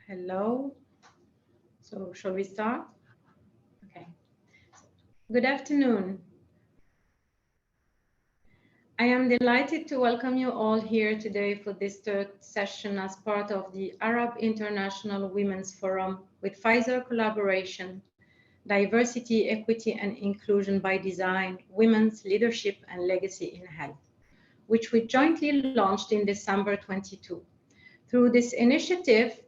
Hello. So shall we start? Okay. Good afternoon. I am delighted to welcome you all here today for this third session as part of the Arab International Women's Forum with Pfizer collaboration, Diversity, Equity and Inclusion by Design, Women's Leadership and Legacy in Health, which we jointly launched in December 22. Through this initiative,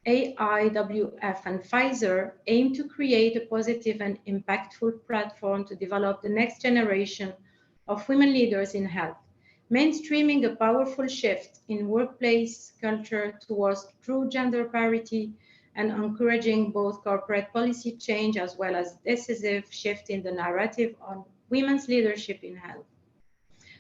AIWF and Pfizer aim to create a positive and impactful platform to develop the next generation of women leaders in health, mainstreaming a powerful shift in workplace culture towards true gender parity and encouraging both corporate policy change as well as decisive shift in the narrative on women's leadership in health.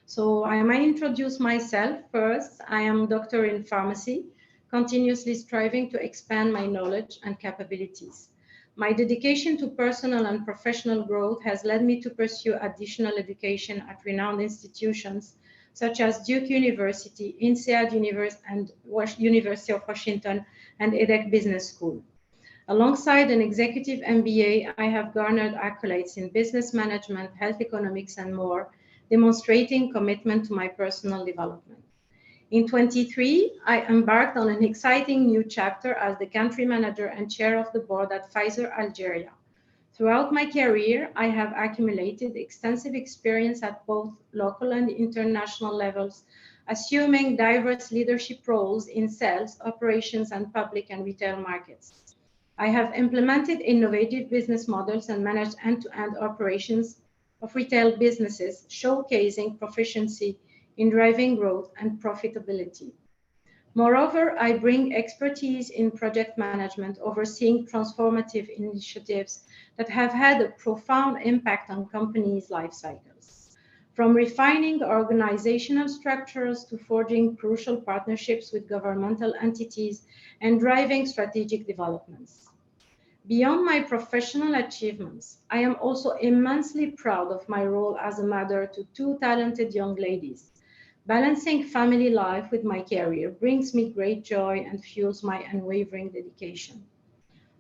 So I might introduce myself first. I am a doctor in pharmacy, continuously striving to expand my knowledge and capabilities. My dedication to personal and professional growth has led me to pursue additional education at renowned institutions such as Duke University, INSEAD and University of Washington, and EDEC Business School. Alongside an executive MBA, I have garnered accolades in business management, health economics, and more, demonstrating commitment to my personal development. In 2023, I embarked on an exciting new chapter as the country manager and chair of the board at Pfizer Algeria. Throughout my career, I have accumulated extensive experience at both local and international levels, assuming diverse leadership roles in sales, operations, and public and retail markets. I have implemented innovative business models and managed end-to-end operations of retail businesses, showcasing proficiency in driving growth and profitability. Moreover, I bring expertise in project management, overseeing transformative initiatives that have had a profound impact on companies' life cycles. From refining organizational structures to forging crucial partnerships with governmental entities and driving strategic developments. Beyond my professional achievements, I am also immensely proud of my role as a mother to two talented young ladies. Balancing family life with my career brings me great joy and fuels my unwavering dedication.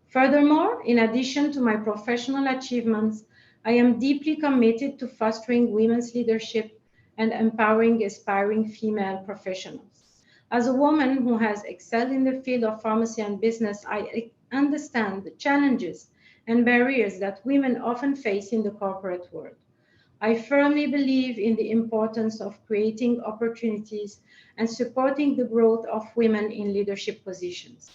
Furthermore, in addition to my professional achievements, I am deeply committed to fostering women's leadership and empowering aspiring female professionals. As a woman who has excelled in the field of pharmacy and business, I understand the challenges and barriers that women often face in the corporate world. I firmly believe in the importance of creating opportunities and supporting the growth of women in leadership positions.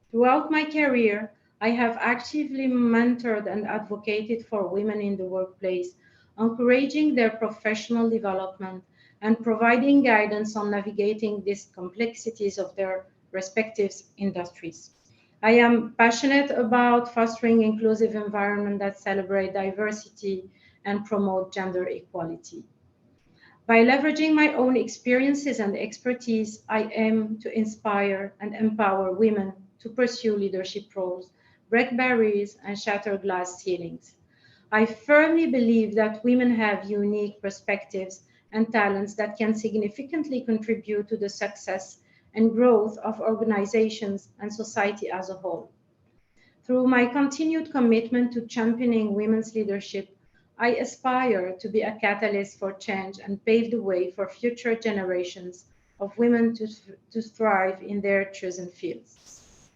Throughout my career, I have actively mentored and advocated for women in the workplace, encouraging their professional development and providing guidance on navigating these complexities of their respective industries. I am passionate about fostering inclusive environments that celebrate diversity and promote gender equality. By leveraging my own experiences and expertise, I aim to inspire and empower women to pursue leadership roles, break barriers, and shatter glass ceilings. I firmly believe that women have unique perspectives and talents that can significantly contribute to the success and growth of organizations and society as a whole. Through my continued commitment to championing women's leadership, I aspire to be a catalyst for change and pave the way for future generations of women to thrive in their chosen fields.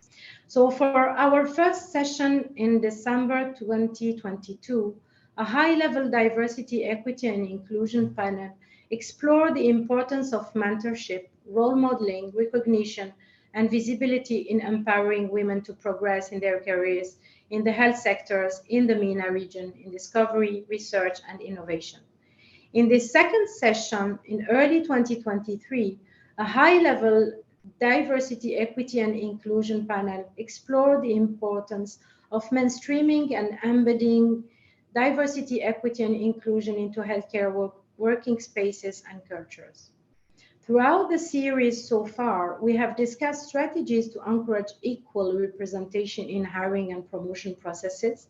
So for our first session in December 2022, a high-level diversity, equity, and inclusion panel explored the importance of mentorship, role modeling, recognition, and visibility in empowering women to progress in their careers in the health sectors in the MENA region in discovery, research, and innovation. In this second session in early 2023, a high-level diversity, equity, and inclusion panel explored the importance of mainstreaming and embedding diversity, equity, and inclusion into healthcare working spaces and cultures. Throughout the series so far, we have discussed strategies to encourage equal representation in hiring and promotion processes,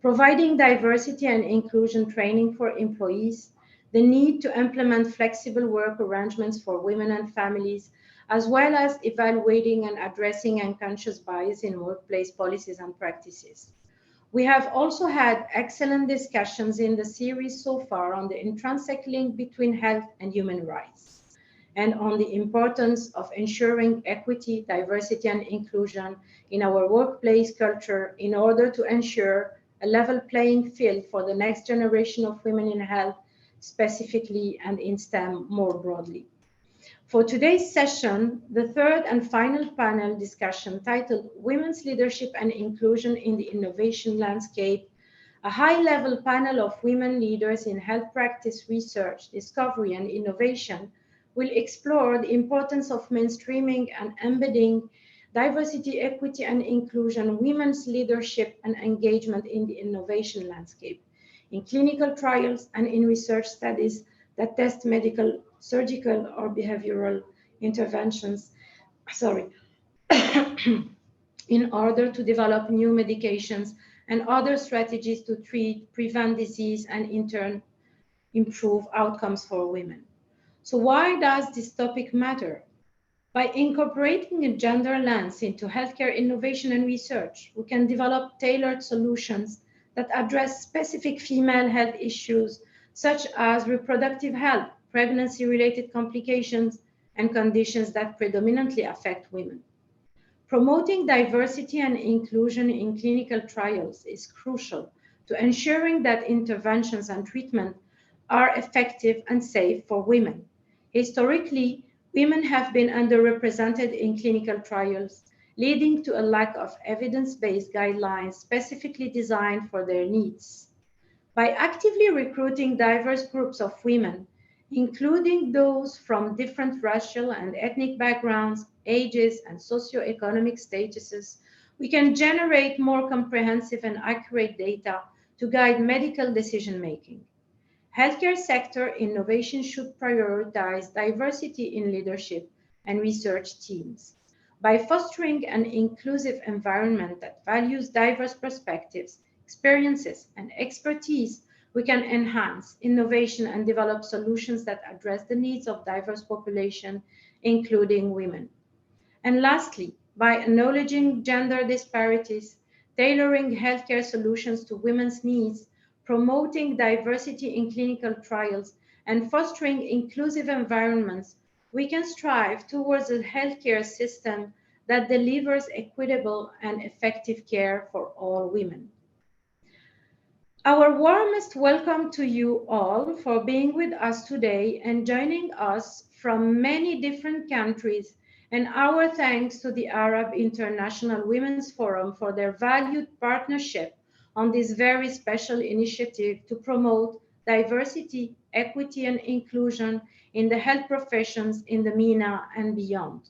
providing diversity and inclusion training for employees, the need to implement flexible work arrangements for women and families, as well as evaluating and addressing unconscious bias in workplace policies and practices. We have also had excellent discussions in the series so far on the intrinsic link between health and human rights, and on the importance of ensuring equity, diversity, and inclusion in our workplace culture in order to ensure a level playing field for the next generation of women in health, specifically, and in STEM more broadly. For today's session, the third and final panel discussion titled Women's Leadership and Inclusion in the Innovation Landscape, a high-level panel of women leaders in health practice research, discovery, and innovation will explore the importance of mainstreaming and embedding diversity, equity, and inclusion, women's leadership and engagement in the innovation landscape, in clinical trials and in research studies that test medical, surgical, or behavioral interventions, in order to develop new medications and other strategies to treat, prevent disease, and in turn, improve outcomes for women. So why does this topic matter? By incorporating a gender lens into healthcare innovation and research, we can develop tailored solutions that address specific female health issues such as reproductive health, pregnancy-related complications, and conditions that predominantly affect women. Promoting diversity and inclusion in clinical trials is crucial to ensuring that interventions and treatment are effective and safe for women. Historically, women have been underrepresented in clinical trials, leading to a lack of evidence-based guidelines specifically designed for their needs. By actively recruiting diverse groups of women, including those from different racial and ethnic backgrounds, ages, and socioeconomic statuses, we can generate more comprehensive and accurate data to guide medical decision-making. Healthcare sector innovation should prioritize diversity in leadership and research teams. By fostering an inclusive environment that values diverse perspectives, experiences, and expertise, we can enhance innovation and develop solutions that address the needs of diverse populations, including women. And lastly, by acknowledging gender disparities, tailoring healthcare solutions to women's needs, promoting diversity in clinical trials, and fostering inclusive environments, we can strive towards a healthcare system that delivers equitable and effective care for all women. Our warmest welcome to you all for being with us today and joining us from many different countries, and our thanks to the Arab International Women's Forum for their valued partnership on this very special initiative to promote diversity, equity, and inclusion in the health professions in the MENA and beyond.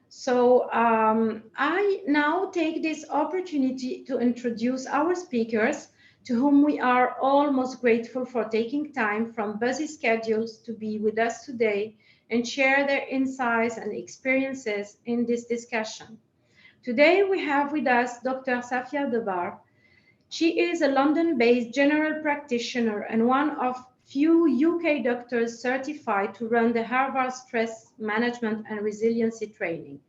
So I now take this opportunity to introduce our speakers, to whom we are all most grateful for taking time from busy schedules to be with us today and share their insights and experiences in this discussion. Today we have with us Dr. Safia Debar. She is a London-based general practitioner and one of few UK doctors certified to run the Harvard Stress Management and Resiliency Training.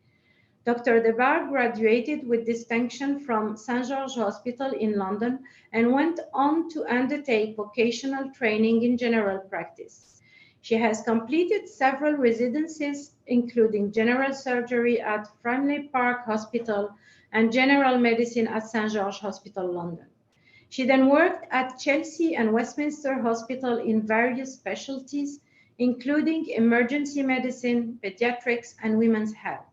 Dr. Debar graduated with distinction from St. George's Hospital in London and went on to undertake vocational training in general practice. She has completed several residencies, including general surgery at Framley Park Hospital and general medicine at St. George's Hospital, London. She then worked at Chelsea and Westminster Hospital in various specialties, including emergency medicine, pediatrics, and women's health.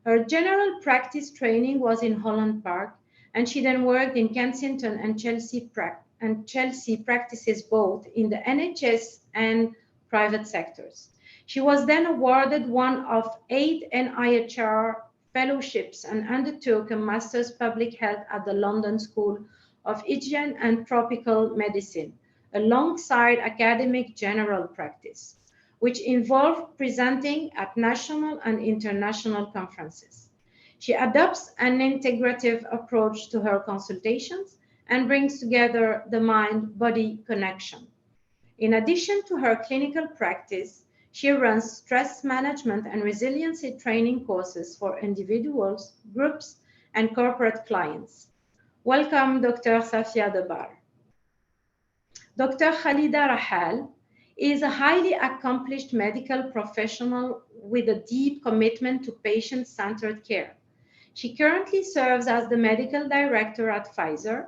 Her general practice training was in Holland Park, and she then worked in Kensington and Chelsea practices both in the NHS and private sectors. She was then awarded one of 8 NIHR fellowships and undertook a Master's Public Health at the London School of Hygiene and Tropical Medicine, alongside academic general practice, which involved presenting at national and international conferences. She adopts an integrative approach to her consultations and brings together the mind-body connection. In addition to her clinical practice, She runs stress management and resiliency training courses for individuals, groups, and corporate clients. Welcome, Dr. Safia Dabar. Dr. Khalida Rahal is a highly accomplished medical professional with a deep commitment to patient-centered care. She currently serves as the medical director at Pfizer.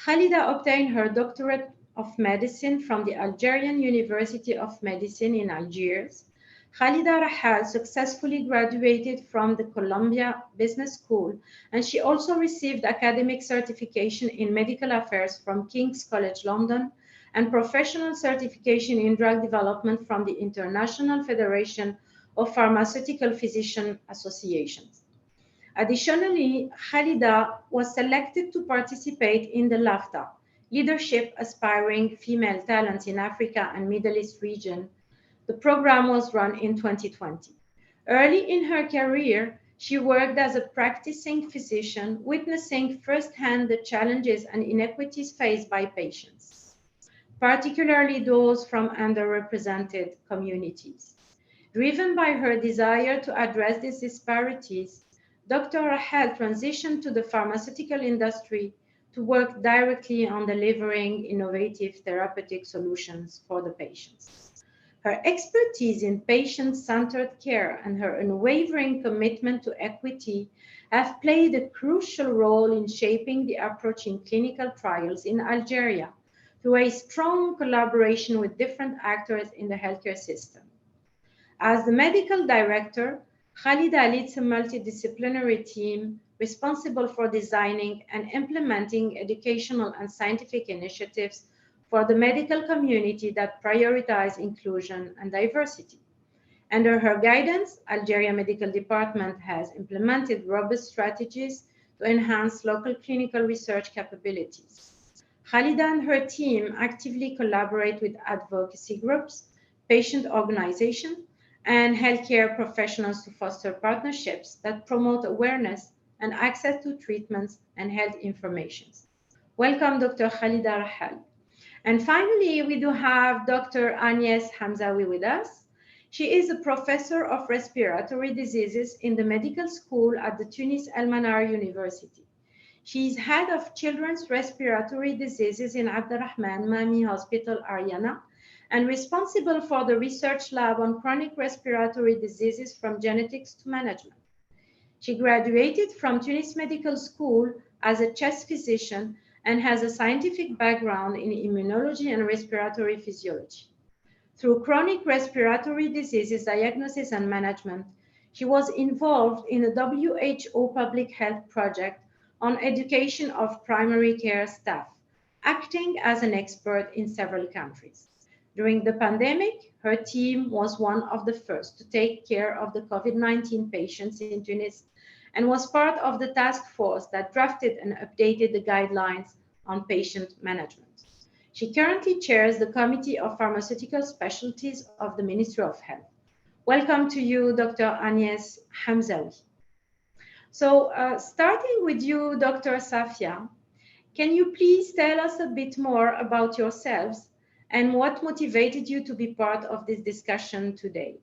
Khalida obtained her doctorate of medicine from the Algerian University of Medicine in Algiers. Khalida Rahal successfully graduated from the Columbia Business School, and she also received academic certification in medical affairs from King's College London and professional certification in drug development from the International Federation of Pharmaceutical Physician Associations. Additionally, Khalida was selected to participate in the LAFTA, Leadership Aspiring Female Talent in Africa and Middle East region. The program was run in 2020. Early in her career, she worked as a practicing physician, witnessing firsthand the challenges and inequities faced by patients, particularly those from underrepresented communities. Driven by her desire to address these disparities, Dr. Rahal transitioned to the pharmaceutical industry to work directly on delivering innovative therapeutic solutions for the patients. Her expertise in patient-centered care and her unwavering commitment to equity have played a crucial role in shaping the approach in clinical trials in Algeria through a strong collaboration with different actors in the healthcare system. As the medical director, Khalida leads a multidisciplinary team responsible for designing and implementing educational and scientific initiatives for the medical community that prioritize inclusion and diversity. Under her guidance, Algeria Medical Department has implemented robust strategies to enhance local clinical research capabilities. Khalida and her team actively collaborate with advocacy groups, patient organizations, and healthcare professionals to foster partnerships that promote awareness and access to treatments and health information. Welcome, Dr. Khalida Rahal. And finally, we do have Dr. Agnès Hamzaoui with us. She is a professor of respiratory diseases in the medical school at the Tunis El Manar University. She is head of children's respiratory diseases in Abderrahman Mami Hospital, Ariana, and responsible for the research lab on chronic respiratory diseases from genetics to management. She graduated from Tunis Medical School as a chest physician and has a scientific background in immunology and respiratory physiology. Through chronic respiratory diseases diagnosis and management, she was involved in a WHO public health project on education of primary care staff, acting as an expert in several countries. During the pandemic, her team was one of the first to take care of the COVID-19 patients in Tunis and was part of the task force that drafted and updated the guidelines on patient management. She currently chairs the Committee of Pharmaceutical Specialties of the Ministry of Health. Welcome to you, Dr. Agnès Hamzaoui. So starting with you, Dr. Safia, can you please tell us a bit more about yourselves and what motivated you to be part of this discussion today?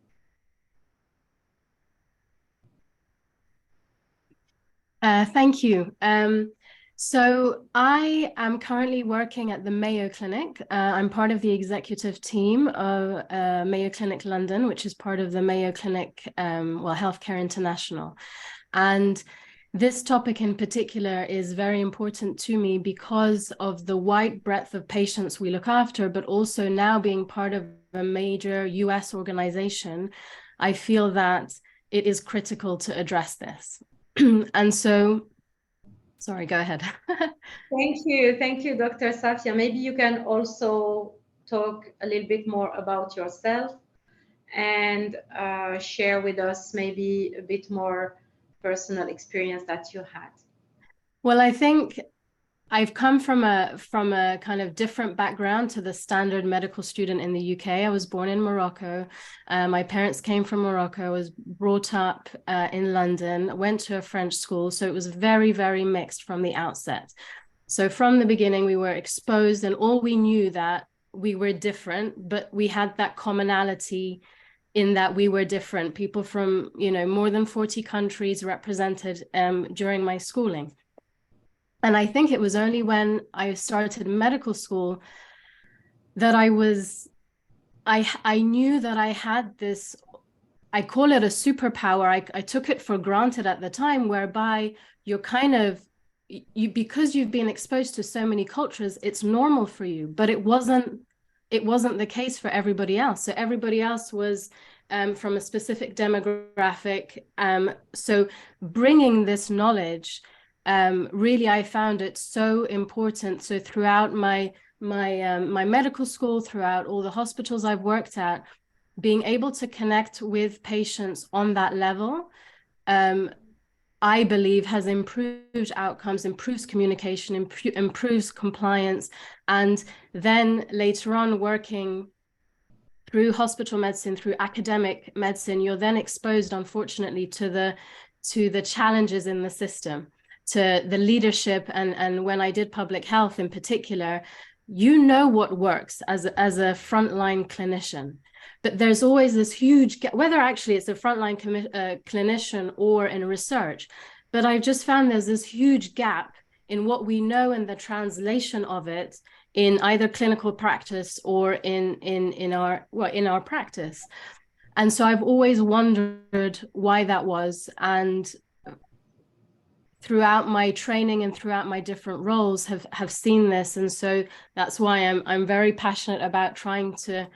Thank you. So I am currently working at the Mayo Clinic. I'm part of the executive team of Mayo Clinic London, which is part of the Mayo Clinic, Healthcare International. And this topic in particular is very important to me because of the wide breadth of patients we look after, but also now being part of a major US organization, I feel that it is critical to address this. And so, sorry, go ahead. Thank you, Dr. Safia. Maybe you can also talk a little bit more about yourself and share with us maybe a bit more personal experience that you had. Well, I think I've come from a kind of different background to the standard medical student in the UK. I was born in Morocco. My parents came from Morocco. I was brought up in London, went to a French school. So it was very, very mixed from the outset. So from the beginning, we were exposed and all we knew that we were different, but we had that commonality in that we were different, people from, you know, more than 40 countries represented during my schooling. And I think it was only when I started medical school that I knew that I had this, I call it a superpower. I took it for granted at the time, whereby you're kind of, because you've been exposed to so many cultures, it's normal for you, but it wasn't the case for everybody else. So everybody else was from a specific demographic. So bringing this knowledge, really, I found it so important. So throughout my medical school, throughout all the hospitals I've worked at, being able to connect with patients on that level, I believe has improved outcomes, improves communication, improves compliance. And then later on, working through hospital medicine, through academic medicine, you're then exposed, unfortunately, to the challenges in the system, to the leadership. And when I did public health in particular, you know what works as a frontline clinician. But there's always this huge gap, whether actually it's a frontline clinician or in research. But I've just found there's this huge gap in what we know and the translation of it in either clinical practice or in our practice. And so I've always wondered why that was. And throughout my training and throughout my different roles have seen this. And so that's why I'm very passionate about trying to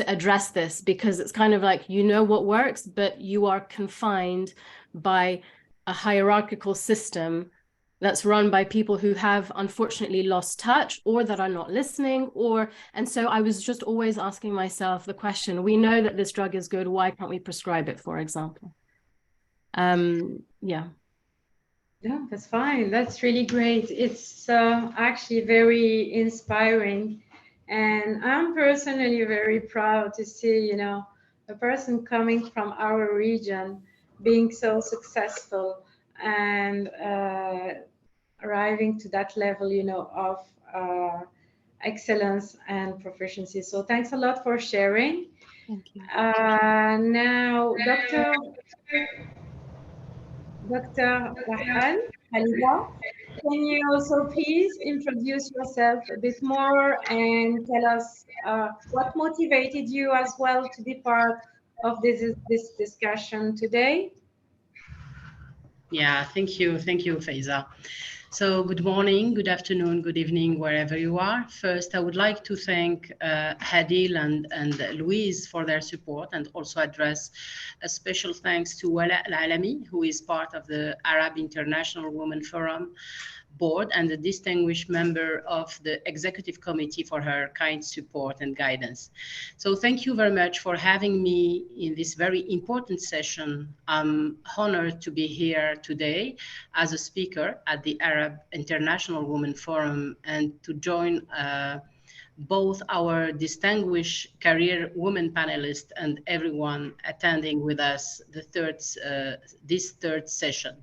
address this, because it's kind of like, you know what works, but you are confined by a hierarchical system that's run by people who have unfortunately lost touch, or that are not listening, and so I was just always asking myself the question, we know that this drug is good, why can't we prescribe it, for example? Yeah, that's fine. That's really great. It's actually very inspiring. And I'm personally very proud to see, you know, a person coming from our region being so successful and arriving to that level, you know, of excellence and proficiency. So thanks a lot for sharing. thank you. Now, Dr. Rahal Haliba, can you also please introduce yourself a bit more and tell us what motivated you as well to be part of this discussion today? Yeah, thank you, Faiza. So good morning, good afternoon, good evening, wherever you are. First, I would like to thank Hadil and Louise for their support, and also address a special thanks to Wala Al-Alami, who is part of the Arab International Women Forum board and a distinguished member of the executive committee, for her kind support and guidance. So thank you very much for having me in this very important session. I'm honored to be here today as a speaker at the Arab International Women Forum, and to join both our distinguished career women panelists and everyone attending with us this third session.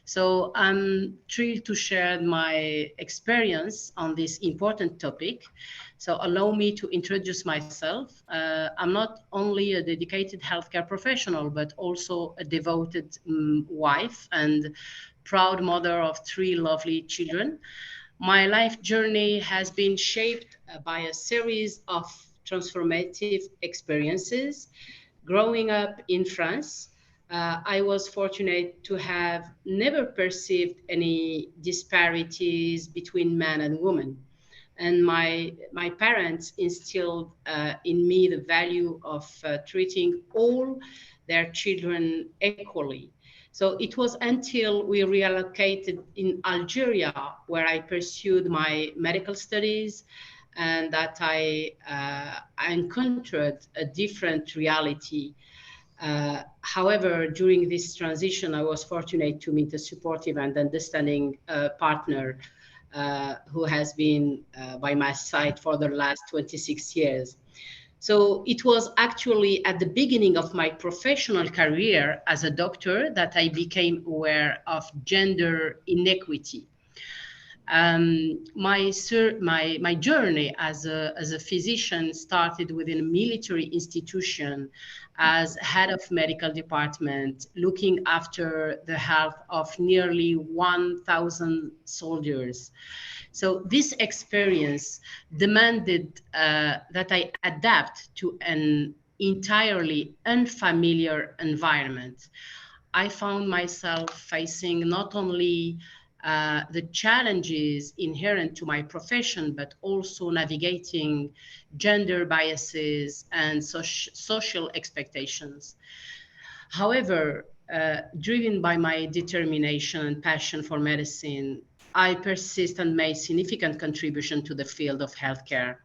So I'm thrilled to share my experience on this important topic. So allow me to introduce myself. I'm not only a dedicated healthcare professional, but also a devoted wife and proud mother of 3 lovely children. My life journey has been shaped by a series of transformative experiences. Growing up in France, I was fortunate to have never perceived any disparities between men and women. And my parents instilled in me the value of treating all their children equally. So it was until we relocated in Algeria, where I pursued my medical studies, and that I encountered a different reality. However, during this transition, I was fortunate to meet a supportive and understanding partner who has been by my side for the last 26 years. So it was actually at the beginning of my professional career as a doctor that I became aware of gender inequity. My journey as a physician started within a military institution as head of medical department, looking after the health of nearly 1,000 soldiers. So this experience demanded that I adapt to an entirely unfamiliar environment. I found myself facing not only the challenges inherent to my profession, but also navigating gender biases and social expectations. However, driven by my determination and passion for medicine, I persist and made significant contribution to the field of healthcare.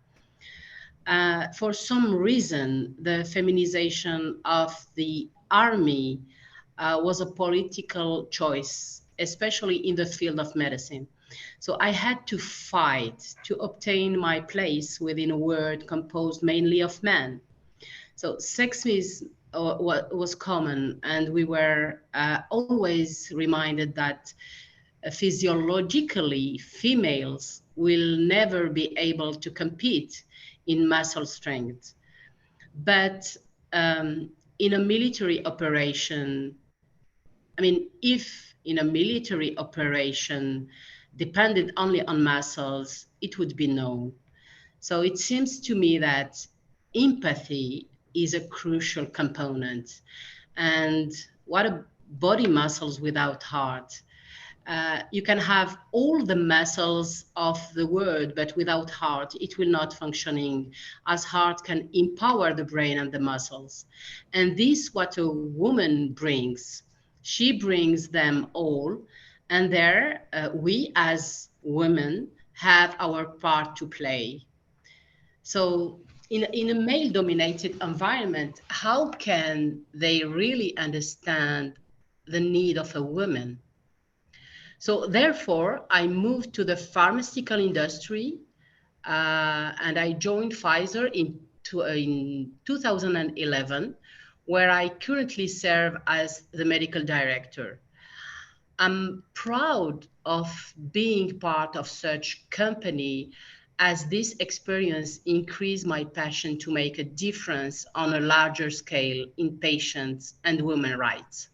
For some reason, the feminization of the army was a political choice, especially in the field of medicine. So I had to fight to obtain my place within a world composed mainly of men. So sexism was common, and we were always reminded that physiologically females will never be able to compete in muscle strength. But in a military operation, I mean, if in a military operation depended only on muscles, it would be no. So it seems to me that empathy is a crucial component. And what a body muscles without heart? You can have all the muscles of the world, but without heart, it will not functioning, as heart can empower the brain and the muscles. And this what a woman brings. She brings them all, and there we as women have our part to play. So in a male-dominated environment, how can they really understand the need of a woman? So therefore, I moved to the pharmaceutical industry, and I joined Pfizer in 2011, where I currently serve as the medical director. I'm proud of being part of such company, as this experience increased my passion to make a difference on a larger scale in patients and women's rights.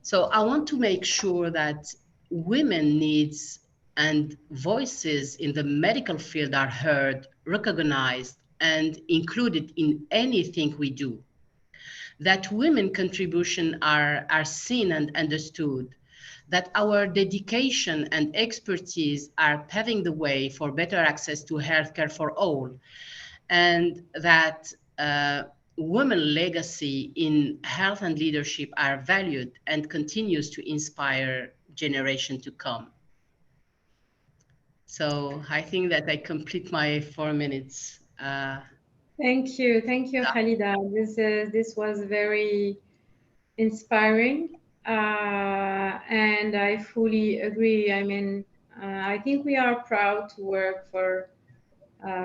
So I want to make sure that women needs and voices in the medical field are heard, recognized, and included in anything we do. That women contribution are seen and understood, that our dedication and expertise are paving the way for better access to healthcare for all, and that women legacy in health and leadership are valued and continues to inspire generation to come. So I think that I complete my 4 minutes. Thank you, Khalida. This was very inspiring, and I fully agree. I mean, I think we are proud to work for,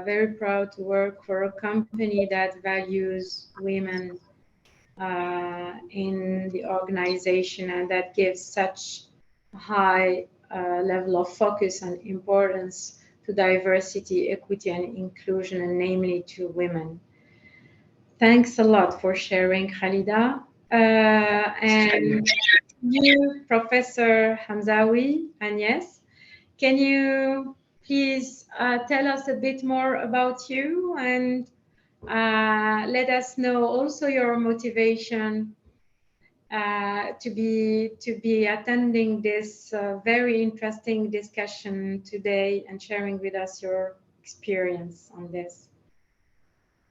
very proud to work for a company that values women in the organization, and that gives such a high level of focus and importance to diversity, equity, and inclusion, and namely to women. Thanks a lot for sharing, Khalida. And you, Professor Hamzawi, Agnes, can you please tell us a bit more about you, and let us know also your motivation to be attending this very interesting discussion today and sharing with us your experience on this.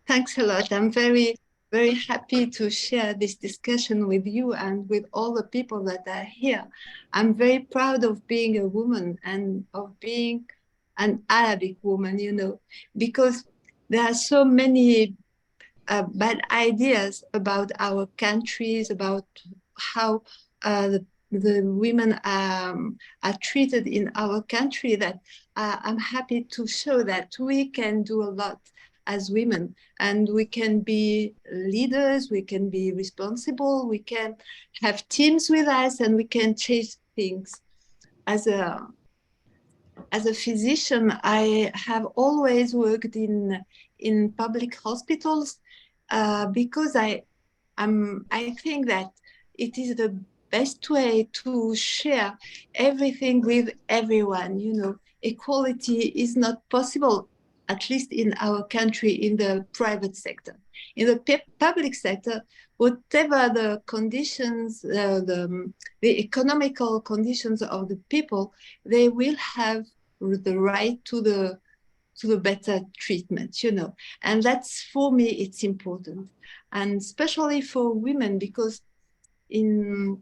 Thanks a lot. I'm very, very happy to share this discussion with you and with all the people that are here. I'm very proud of being a woman and of being an Arabic woman, you know, because there are so many bad ideas about our countries, about how the women are treated in our country, that I'm happy to show that we can do a lot as women, and we can be leaders, we can be responsible, we can have teams with us, and we can change things as a as a physician, I have always worked in public hospitals because I think that it is the best way to share everything with everyone. You know, equality is not possible, at least in our country, in the private sector. In the public sector, whatever the conditions, the economical conditions of the people, they will have the right to the better treatment, you know. And that's, for me, it's important. And especially for women, because in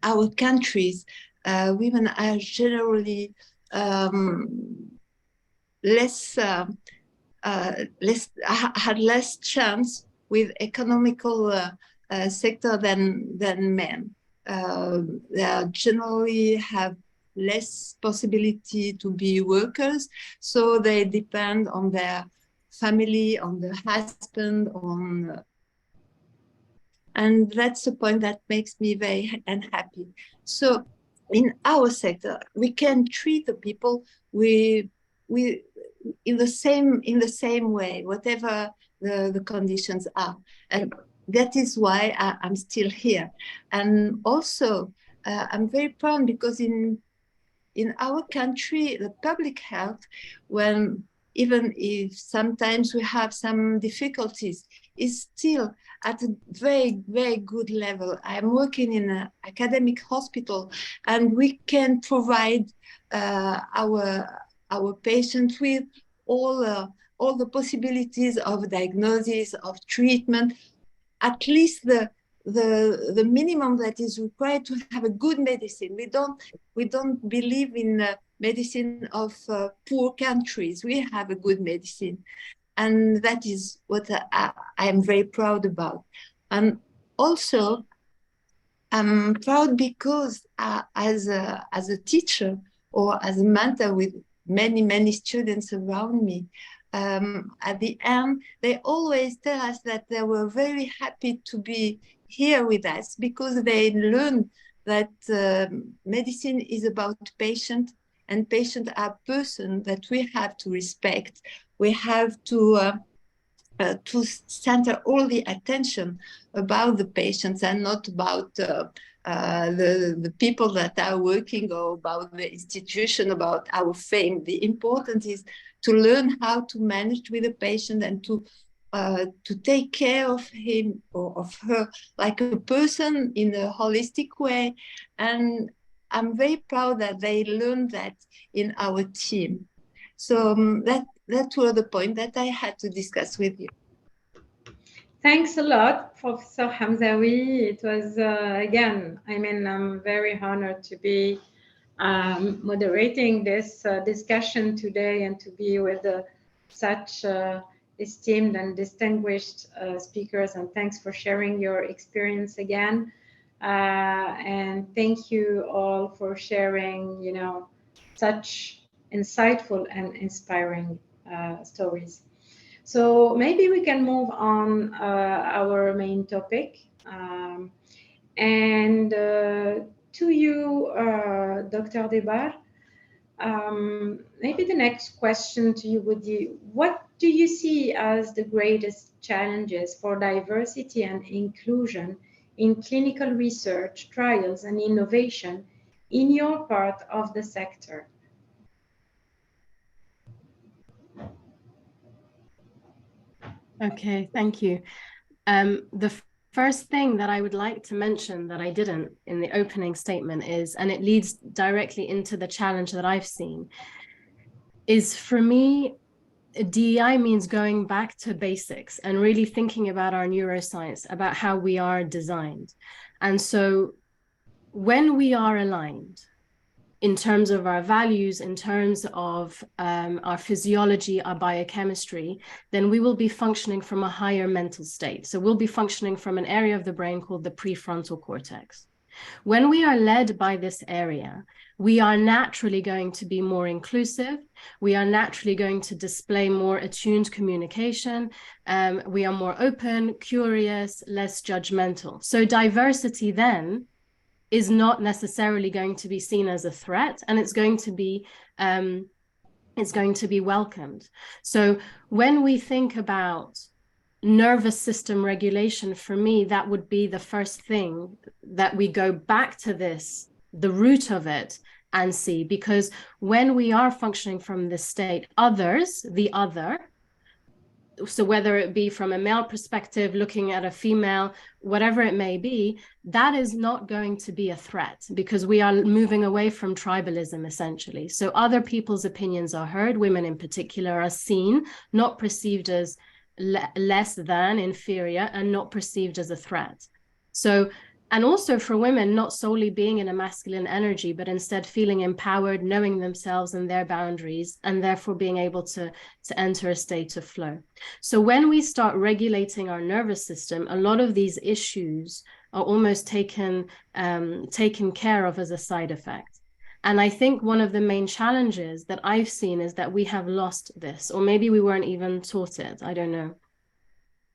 our countries, women are generally had less chance with economical sector than men. They generally have less possibility to be workers, so they depend on their family, on the husband, and that's the point that makes me very unhappy. So in our sector, we can treat the people in the same way, whatever the conditions are. And that is why I'm still here. And also, I'm very proud because in our country, the public health, when even if sometimes we have some difficulties, is still at a very, very good level. I'm working in an academic hospital, and we can provide our patients with all the possibilities of diagnosis, of treatment, at least the minimum that is required to have a good medicine. We don't believe in medicine of poor countries. We have a good medicine, and that is what I am very proud about. And also, I'm proud because as a teacher or as a mentor with many students around me, at the end, they always tell us that they were very happy to be here with us because they learned that medicine is about patient, and patients are person that we have to respect. We have to center all the attention about the patients and not about the people that are working or about the institution, about our fame. The important is to learn how to manage with the patient and to take care of him or of her like a person in a holistic way. And I'm very proud that they learned that in our team. So that were the point that I had to discuss with you. Thanks a lot, Professor Hamzaoui. It was, again, I mean, I'm very honored to be moderating this discussion today and to be with such esteemed and distinguished speakers. And thanks for sharing your experience again. And thank you all for sharing, you know, such insightful and inspiring stories. So maybe we can move on our main topic. And to you, Dr. Debar, maybe the next question to you would be, what do you see as the greatest challenges for diversity and inclusion in clinical research, trials, and innovation in your part of the sector? Okay, thank you. The first thing that I would like to mention that I didn't in the opening statement is, and it leads directly into the challenge that I've seen, is for me, DEI means going back to basics and really thinking about our neuroscience, about how we are designed. And so when we are aligned, in terms of our values, in terms of our physiology, our biochemistry, then we will be functioning from a higher mental state. So we'll be functioning from an area of the brain called the prefrontal cortex. When we are led by this area, we are naturally going to be more inclusive. We are naturally going to display more attuned communication. We are more open, curious, less judgmental. So diversity then is not necessarily going to be seen as a threat, and it's going to be welcomed. So when we think about nervous system regulation, for me, that would be the first thing that we go back to this, the root of it, and see, because when we are functioning from this state, others, the other, so whether it be from a male perspective, looking at a female, whatever it may be, that is not going to be a threat, because we are moving away from tribalism, essentially. So other people's opinions are heard, women in particular are seen, not perceived as less than, inferior, and not perceived as a threat. So, and also for women, not solely being in a masculine energy, but instead feeling empowered, knowing themselves and their boundaries, and therefore being able to enter a state of flow. So when we start regulating our nervous system, a lot of these issues are almost taken care of as a side effect. And I think one of the main challenges that I've seen is that we have lost this, or maybe we weren't even taught it, I don't know.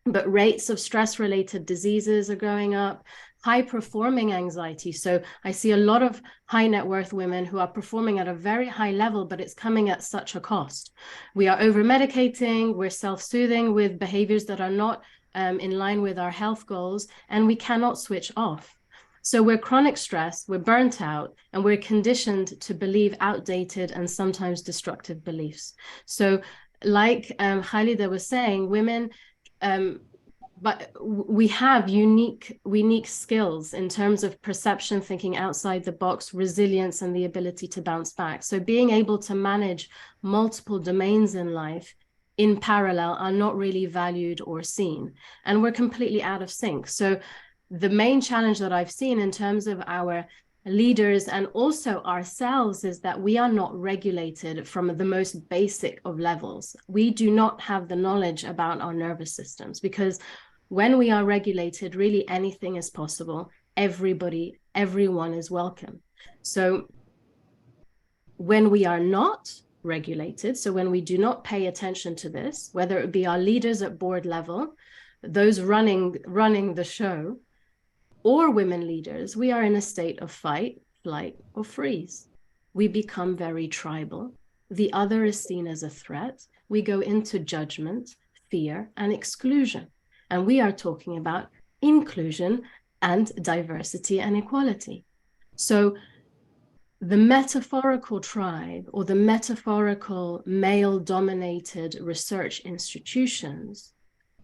But rates of stress-related diseases are going up, high-performing anxiety. So I see a lot of high net worth women who are performing at a very high level, but it's coming at such a cost. We are over-medicating, we're self-soothing with behaviors that are not in line with our health goals, and we cannot switch off. So we're chronic stressed, we're burnt out, and we're conditioned to believe outdated and sometimes destructive beliefs. So like Khalida was saying, women, but we have unique skills in terms of perception, thinking outside the box, resilience, and the ability to bounce back. So being able to manage multiple domains in life in parallel are not really valued or seen, and we're completely out of sync. So the main challenge that I've seen in terms of our leaders and also ourselves is that we are not regulated from the most basic of levels. We do not have the knowledge about our nervous systems, because when we are regulated, really anything is possible. Everyone is welcome. So when we are not regulated, so when we do not pay attention to this, whether it be our leaders at board level, those running the show, or women leaders, we are in a state of fight, flight, or freeze. We become very tribal. The other is seen as a threat. We go into judgment, fear, and exclusion. And we are talking about inclusion and diversity and equality. So the metaphorical tribe, or the metaphorical male-dominated research institutions,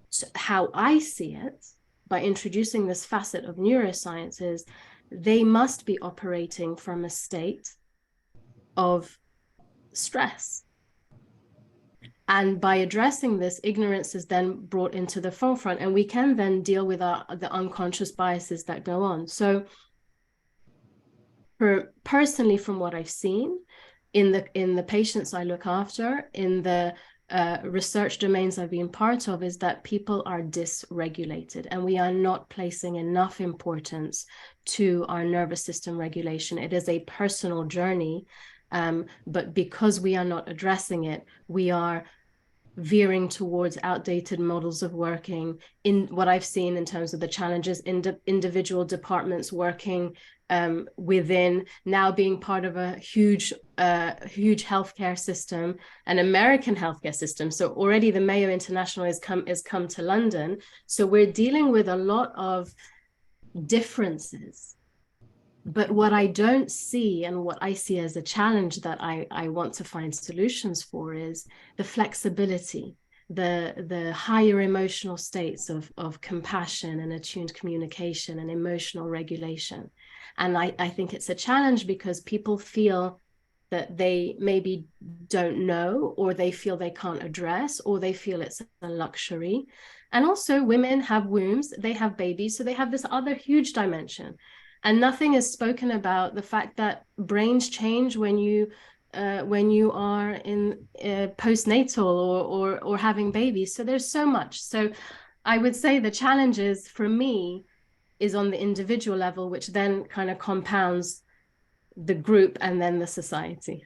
so how I see it, by introducing this facet of neurosciences, they must be operating from a state of stress. And by addressing this, ignorance is then brought into the forefront, and we can then deal with the unconscious biases that go on. So personally, from what I've seen in the patients I look after, in the research domains I've been part of, is that people are dysregulated, and we are not placing enough importance to our nervous system regulation. It is a personal journey, but because we are not addressing it, we are veering towards outdated models of working. In what I've seen in terms of the challenges in individual departments working within, now being part of a huge healthcare system, an American healthcare system. So already the Mayo International has come to London. So we're dealing with a lot of differences. But what I don't see, and what I see as a challenge that I want to find solutions for, is the flexibility, the higher emotional states of compassion and attuned communication and emotional regulation. And I think it's a challenge because people feel that they maybe don't know, or they feel they can't address, or they feel it's a luxury. And also women have wombs, they have babies, so they have this other huge dimension. And nothing is spoken about the fact that brains change when you are in postnatal or having babies. So there's so much. So I would say the challenges for me is on the individual level, which then kind of compounds the group and then the society.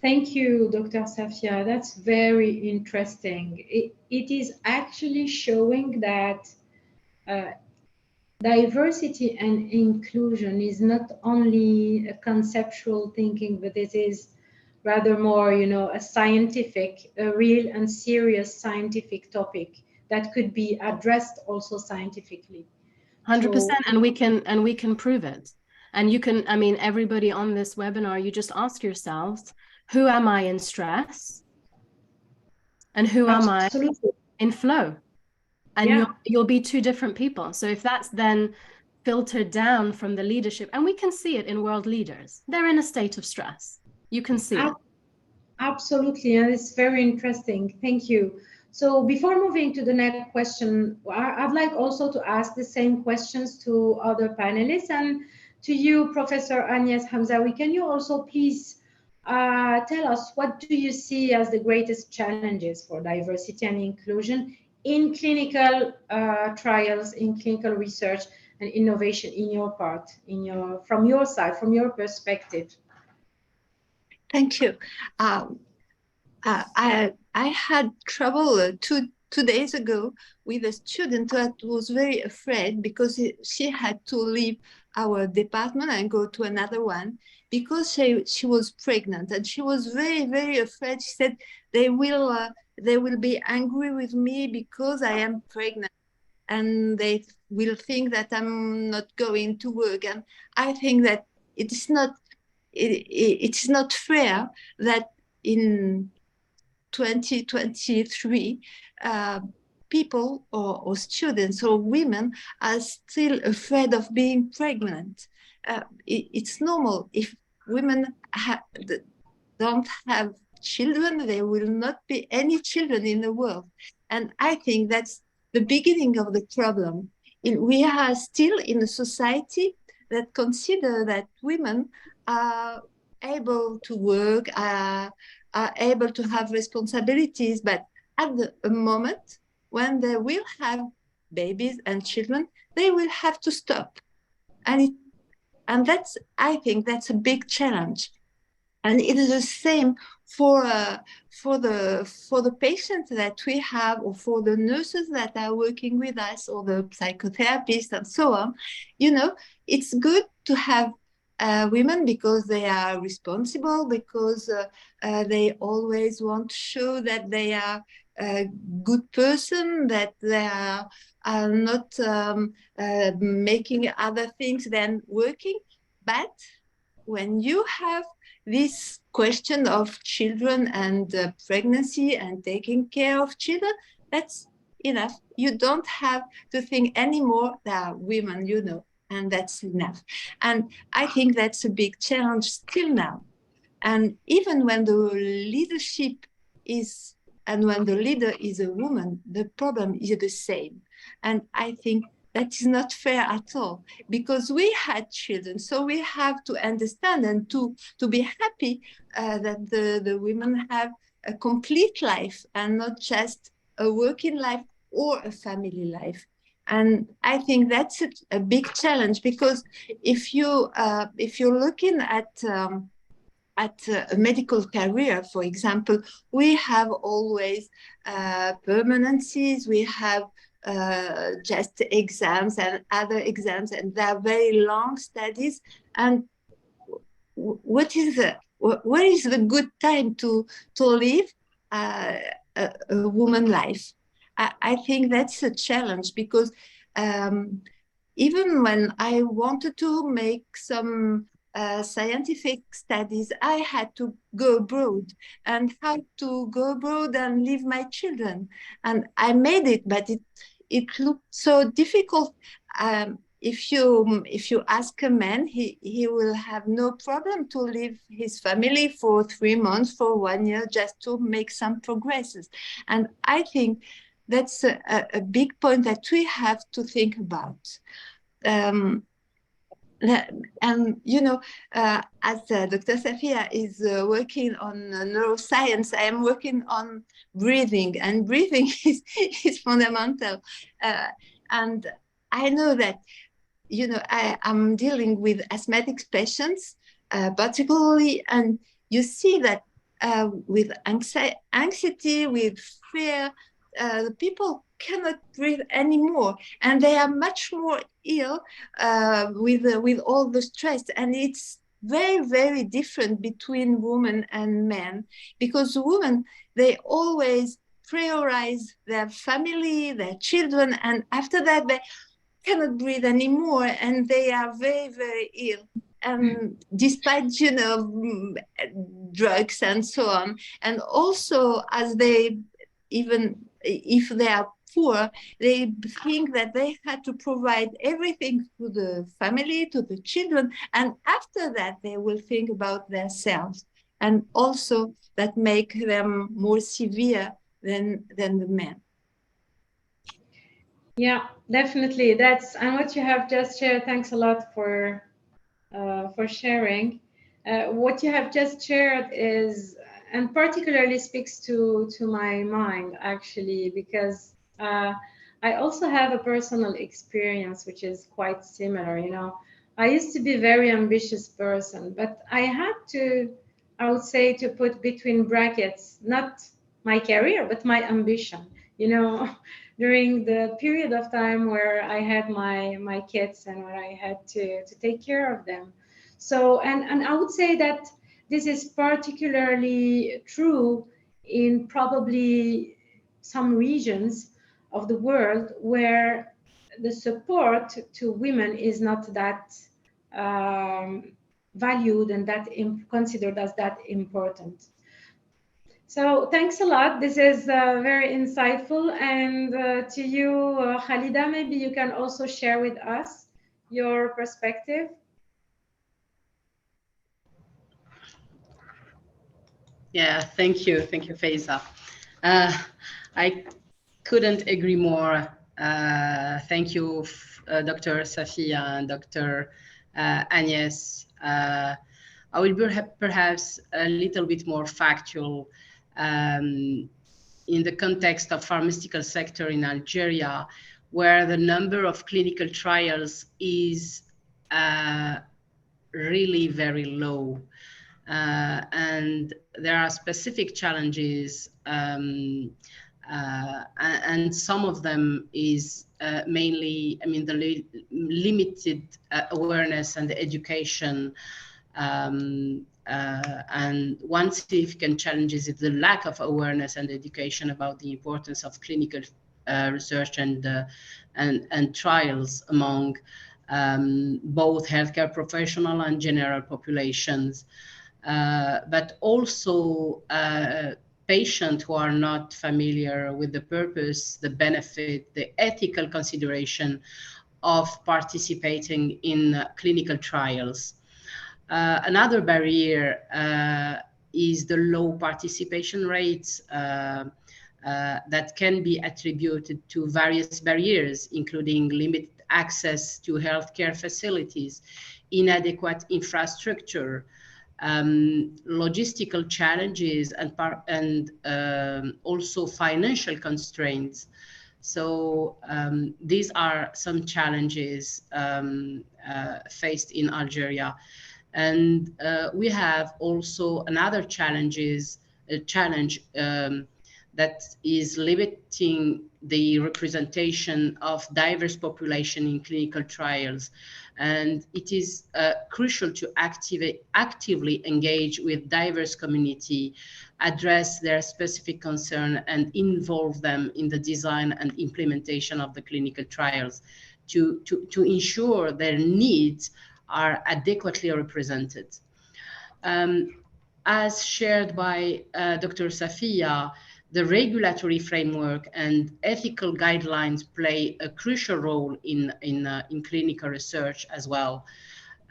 Thank you, Dr. Safia. That's very interesting. It is actually showing that diversity and inclusion is not only a conceptual thinking, but it is rather more, a scientific, a real and serious scientific topic that could be addressed also scientifically. 100%, and we can prove it. And you can, I mean, everybody on this webinar, you just ask yourselves, who am I in stress? And who am I in flow? And you'll be two different people. So if that's then filtered down from the leadership, and we can see it in world leaders, they're in a state of stress. You can see it. Absolutely, and it's very interesting. Thank you. So before moving to the next question, I'd like also to ask the same questions to other panelists, and to you, Professor Agnes Hamzawi. Can you also please tell us, what do you see as the greatest challenges for diversity and inclusion in clinical trials, in clinical research and innovation in your part, from your side, from your perspective? Thank you. I had trouble two days ago with a student that was very afraid because she had to leave our department and go to another one because she was pregnant, and she was very, very afraid. She said they will be angry with me because I am pregnant, and they will think that I'm not going to work. And I think that it's not fair that in 2023, people or students or women are still afraid of being pregnant. It's normal. If women don't have children, there will not be any children in the world. And I think that's the beginning of the problem. We are still in a society that consider that women are able to work, are able to have responsibilities, but at a moment when they will have babies and children, they will have to stop. And that's, I think that's a big challenge. And it is the same for the patients that we have, or for the nurses that are working with us, or the psychotherapists and so on. It's good to have women because they are responsible, because they always want to show that they are a good person, that they are not making other things than working. But when you have this question of children and pregnancy and taking care of children, that's enough. You don't have to think anymore that women, and that's enough. And I think that's a big challenge still now. And even when the leadership is, and when the leader is a woman, the problem is the same. And I think that is not fair at all, because we had children, so we have to understand and to be happy that the women have a complete life and not just a working life or a family life. And I think that's a big challenge, because if you're looking at a medical career, for example, we have always permanencies, we have just exams and other exams, and they're very long studies. And what is the good time to live a woman life? I think that's a challenge, because even when I wanted to make some scientific studies, I had to go abroad, and how to go abroad and leave my children. And I made it, but it looked so difficult. If you ask a man, he will have no problem to leave his family for 3 months, for 1 year, just to make some progresses. And I think that's a big point that we have to think about. And as Dr. Safia is working on neuroscience, I am working on breathing, and breathing is fundamental. And I know that, I am dealing with asthmatic patients, particularly, and you see that with anxiety, with fear, the people cannot breathe anymore, and they are much more ill with all the stress. And it's very, very different between women and men, because women, they always prioritize their family, their children, and after that they cannot breathe anymore, and they are very, very ill. And despite, you know, drugs and so on, and also as they, even if they are poor, they think that they had to provide everything to the family, to the children, and after that they will think about themselves, and also that make them more severe than the men. Yeah, definitely. That's, and what you have just shared. Thanks a lot for sharing. What you have just shared is, and particularly speaks to my mind, actually, because I also have a personal experience which is quite similar. You know, I used to be a very ambitious person, but I had to, I would say, to put between brackets, not my career, but my ambition. You know, during the period of time where I had my kids and where I had to take care of them. So, and I would say that this is particularly true in probably some regions of the world where the support to women is not that valued and that considered as that important. So thanks a lot. This is very insightful. And to you, Khalida, maybe you can also share with us your perspective. Yeah, thank you, Faiza. I couldn't agree more. Thank you, Dr. Safia and Dr. Agnes. I will be perhaps a little bit more factual in the context of pharmaceutical sector in Algeria, where the number of clinical trials is really very low. And there are specific challenges, and some of them is mainly, I mean, the limited awareness and education. And one significant challenge is the lack of awareness and education about the importance of clinical research and trials among both healthcare professional and general populations. But also patients who are not familiar with the purpose, the benefit, the ethical consideration of participating in clinical trials. Another barrier is the low participation rates that can be attributed to various barriers, including limited access to healthcare facilities, inadequate infrastructure, logistical challenges, and also financial constraints. So these are some challenges faced in Algeria. And we have also another challenge that is limiting the representation of diverse population in clinical trials. And it is crucial to actively engage with diverse community, address their specific concern, and involve them in the design and implementation of the clinical trials to ensure their needs are adequately represented. As shared by Dr. Safia, the regulatory framework and ethical guidelines play a crucial role in clinical research as well.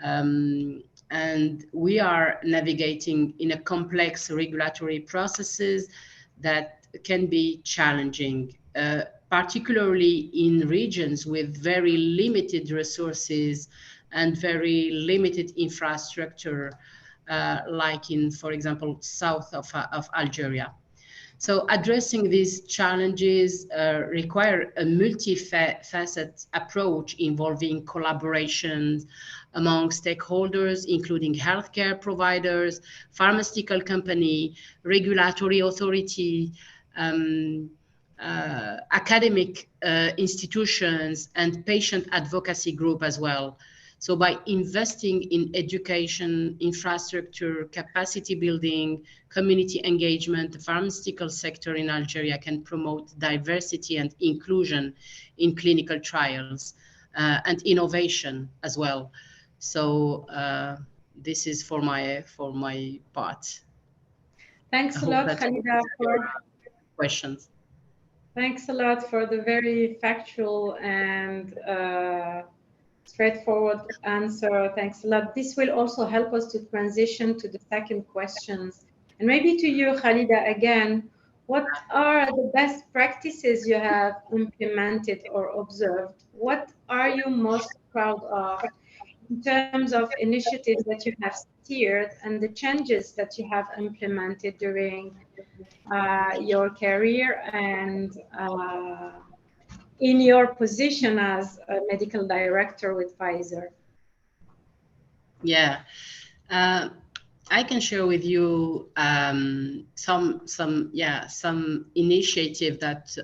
And we are navigating in a complex regulatory processes that can be challenging, particularly in regions with very limited resources and very limited infrastructure, like in, for example, south of Algeria. So addressing these challenges require a multifaceted approach involving collaborations among stakeholders, including healthcare providers, pharmaceutical company, regulatory authority, academic institutions and patient advocacy group as well. So by investing in education, infrastructure, capacity building, community engagement, the pharmaceutical sector in Algeria can promote diversity and inclusion in clinical trials and innovation as well. So this is for my part. Thanks a lot, Khalida, for questions. Thanks a lot for the very factual and straightforward answer. Thanks a lot. This will also help us to transition to the second questions. And maybe to you, Khalida, again, what are the best practices you have implemented or observed? What are you most proud of in terms of initiatives that you have steered and the changes that you have implemented during your career and in your position as a medical director with Pfizer? Yeah, I can share with you some initiative that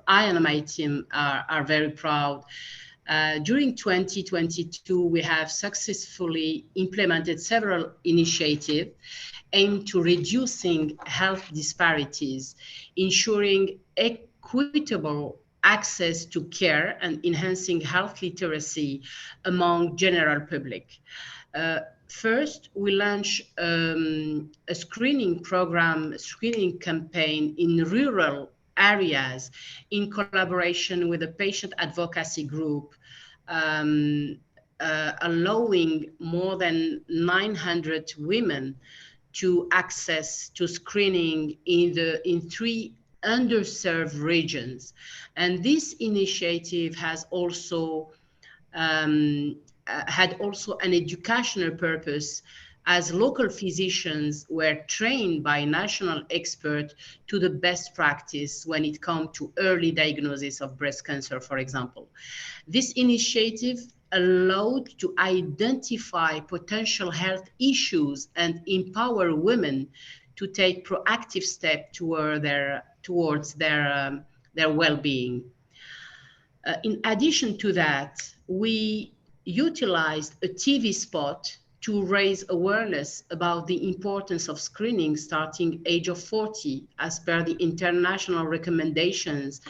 I and my team are very proud. During 2022, we have successfully implemented several initiatives aimed to reducing health disparities, ensuring equitable access to care and enhancing health literacy among general public. First, we launched a screening campaign in rural areas in collaboration with a patient advocacy group, allowing more than 900 women to access to screening in 3 underserved regions. And this initiative has also had also an educational purpose, as local physicians were trained by national experts to the best practice when it comes to early diagnosis of breast cancer, for example. This initiative allowed to identify potential health issues and empower women to take proactive steps towards their well-being. In addition to that, we utilized a TV spot to raise awareness about the importance of screening starting age of 40 as per the international recommendations.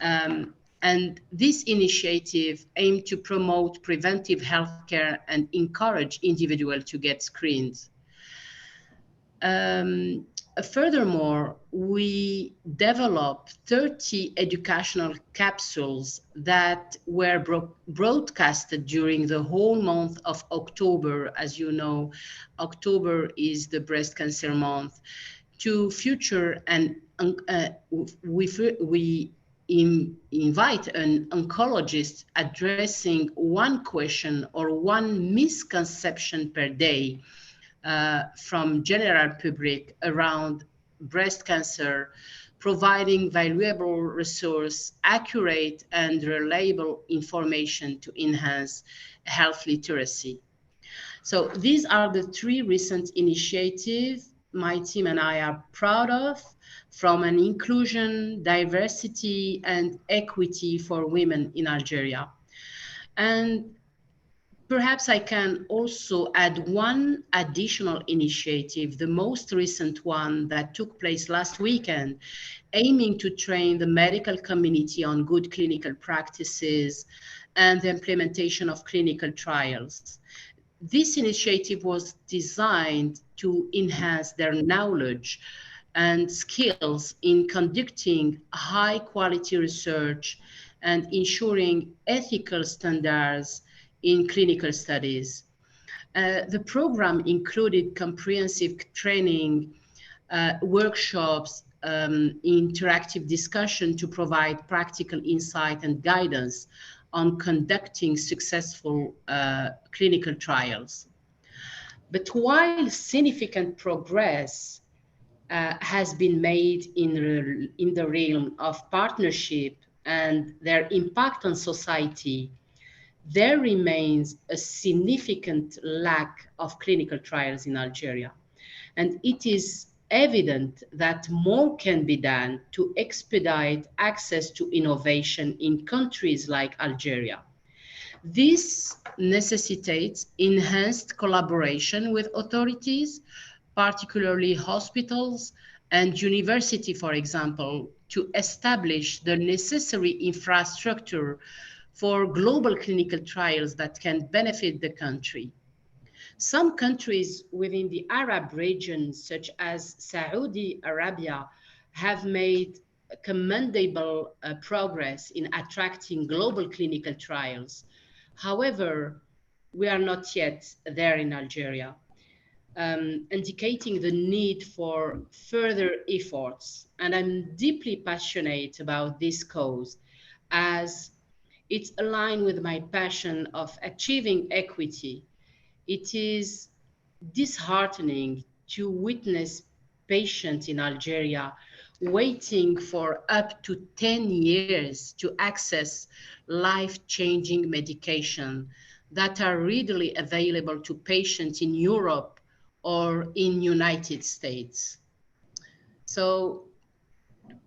And this initiative aimed to promote preventive healthcare and encourage individuals to get screened. Furthermore, we developed 30 educational capsules that were broadcasted during the whole month of October. As you know, October is the breast cancer month. To future and we invite an oncologist addressing one question or one misconception per day from general public around breast cancer, providing valuable resource, accurate and reliable information to enhance health literacy. So these are the 3 recent initiatives my team and I are proud of, from an inclusion, diversity and equity for women in Algeria. And perhaps I can also add one additional initiative, the most recent one that took place last weekend, aiming to train the medical community on good clinical practices and the implementation of clinical trials. This initiative was designed to enhance their knowledge and skills in conducting high quality research and ensuring ethical standards in clinical studies. The program included comprehensive training, workshops, interactive discussion to provide practical insight and guidance on conducting successful clinical trials. But while significant progress has been made in the realm of partnership and their impact on society, there remains a significant lack of clinical trials in Algeria. And it is evident that more can be done to expedite access to innovation in countries like Algeria. This necessitates enhanced collaboration with authorities, particularly hospitals and university, for example, to establish the necessary infrastructure for global clinical trials that can benefit the country. Some countries within the Arab region, such as Saudi Arabia, have made commendable progress in attracting global clinical trials. However, we are not yet there in Algeria, indicating the need for further efforts. And I'm deeply passionate about this cause, as it's aligned with my passion of achieving equity. It is disheartening to witness patients in Algeria waiting for up to 10 years to access life-changing medication that are readily available to patients in Europe or in United States. So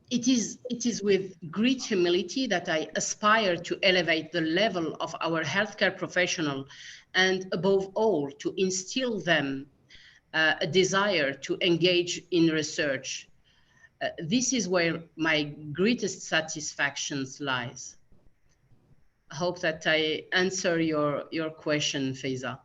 it is with great humility that I aspire to elevate the level of our healthcare professionals, and above all, to instill them a desire to engage in research. This is where my greatest satisfaction lies. I hope that I answer your question, Faiza.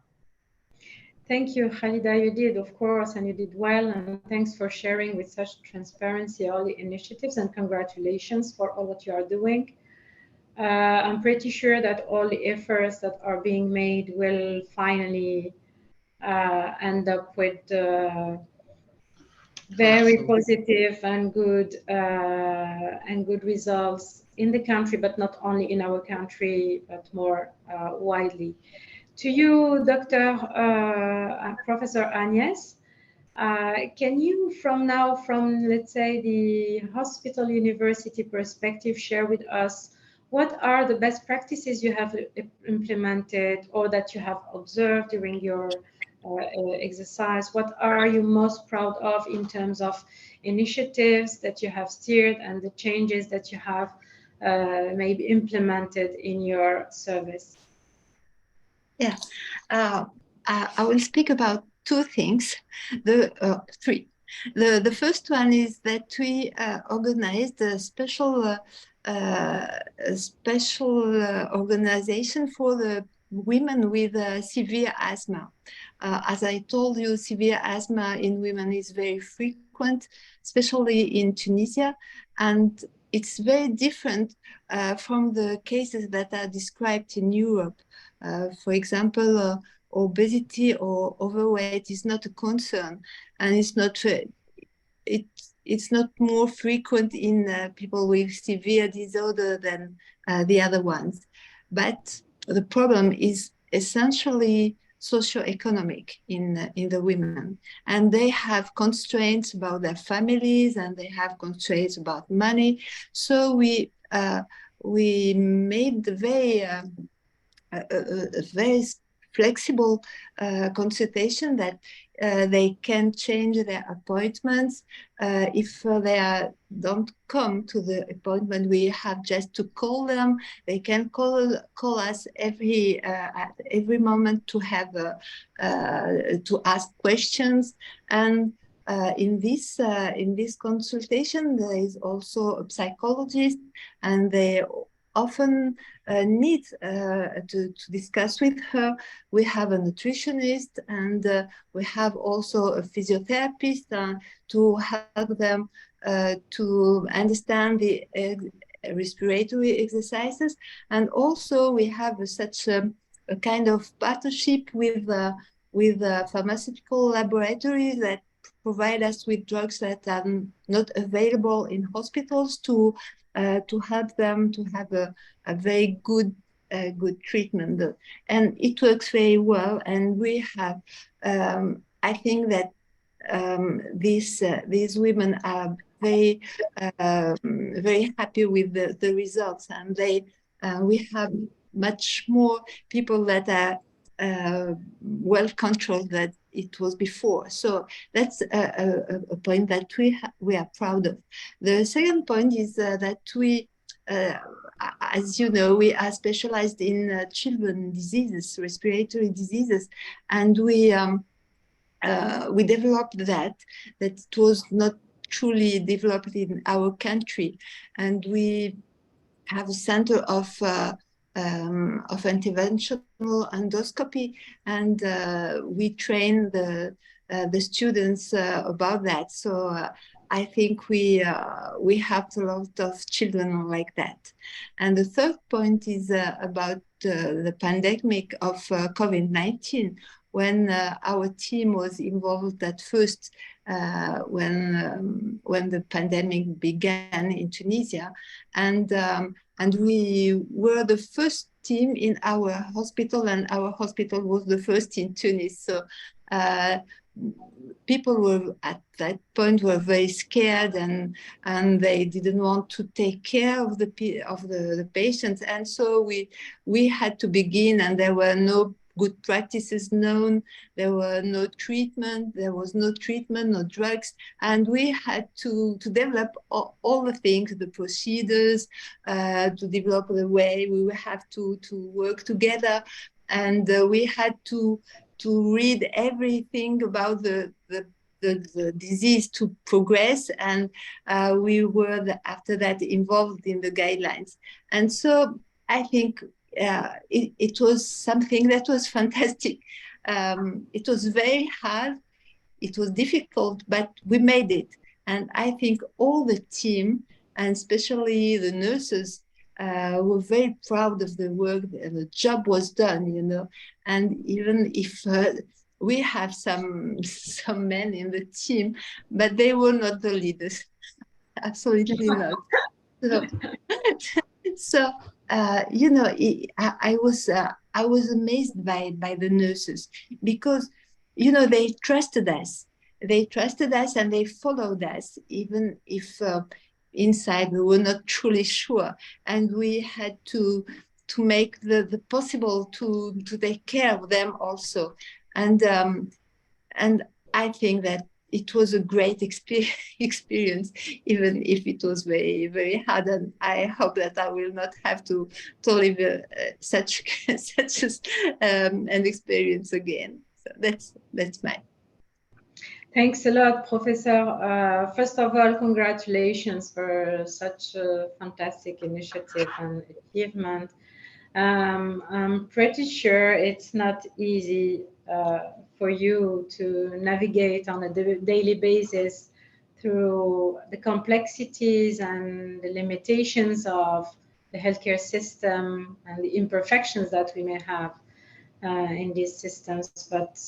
Thank you, Khalida. You did, of course, and you did well. And thanks for sharing with such transparency all the initiatives, and congratulations for all what you are doing. I'm pretty sure that all the efforts that are being made will finally end up with very positive and good results in the country, but not only in our country, but more widely. To you, Dr. Professor Agnes, can you from let's say the hospital university perspective, share with us what are the best practices you have implemented or that you have observed during your exercise? What are you most proud of in terms of initiatives that you have steered and the changes that you have maybe implemented in your service? Yes, I will speak about two things, three. The first one is that we organized a special organization for the women with severe asthma. As I told you, severe asthma in women is very frequent, especially in Tunisia, and it's very different from the cases that are described in Europe. For example, obesity or overweight is not a concern, and it's not more frequent in people with severe disorder than the other ones. But the problem is essentially socioeconomic in the women, and they have constraints about their families, and they have constraints about money. So we made a very flexible consultation that they can change their appointments. If they don't come to the appointment, we have just to call them. They can call us at every moment to have to ask questions. And in this consultation, there is also a psychologist, and they often need to discuss with her. We have a nutritionist, and we have also a physiotherapist to help them to understand the respiratory exercises. And also we have such a kind of partnership with pharmaceutical laboratories that provide us with drugs that are not available in hospitals to help them to have a very good treatment. And it works very well. And we have, I think that these women are very happy with the results, and we have much more people that are well controlled it was before. So that's a point that we are proud of. The second point is that we, as you know, we are specialized in children diseases, respiratory diseases, and we developed that it was not truly developed in our country, and we have a center of interventional endoscopy, and we train the students about that. So I think we helped a lot of children like that. And the third point is about the pandemic of COVID-19, when our team was involved at first when the pandemic began in Tunisia, and we were the first team in our hospital, and our hospital was the first in Tunis. So people were at that point were very scared, and they didn't want to take care of the patients, and so we had to begin, and there were no good practices known. There were no treatment. There was no treatment, no drugs, and we had to develop all the things, the procedures, to develop the way we would have to work together, and we had to read everything about the disease to progress, and we were after that involved in the guidelines. And so I think it was something that was fantastic. It was very hard, it was difficult, but we made it. And I think all the team, and especially the nurses, were very proud of the work. The job was done, you know. And even if we have some men in the team, but they were not the leaders. Absolutely not. So you know, I was amazed by the nurses, because, you know, they trusted us. They trusted us and they followed us, even if inside we were not truly sure. And we had to make the possible to take care of them also. And I think that it was a great experience, even if it was very, very hard. And I hope that I will not have to live such an experience again. So that's mine. Thanks a lot, Professor. First of all, congratulations for such a fantastic initiative and achievement. I'm pretty sure it's not easy for you to navigate on a daily basis through the complexities and the limitations of the healthcare system and the imperfections that we may have in these systems. But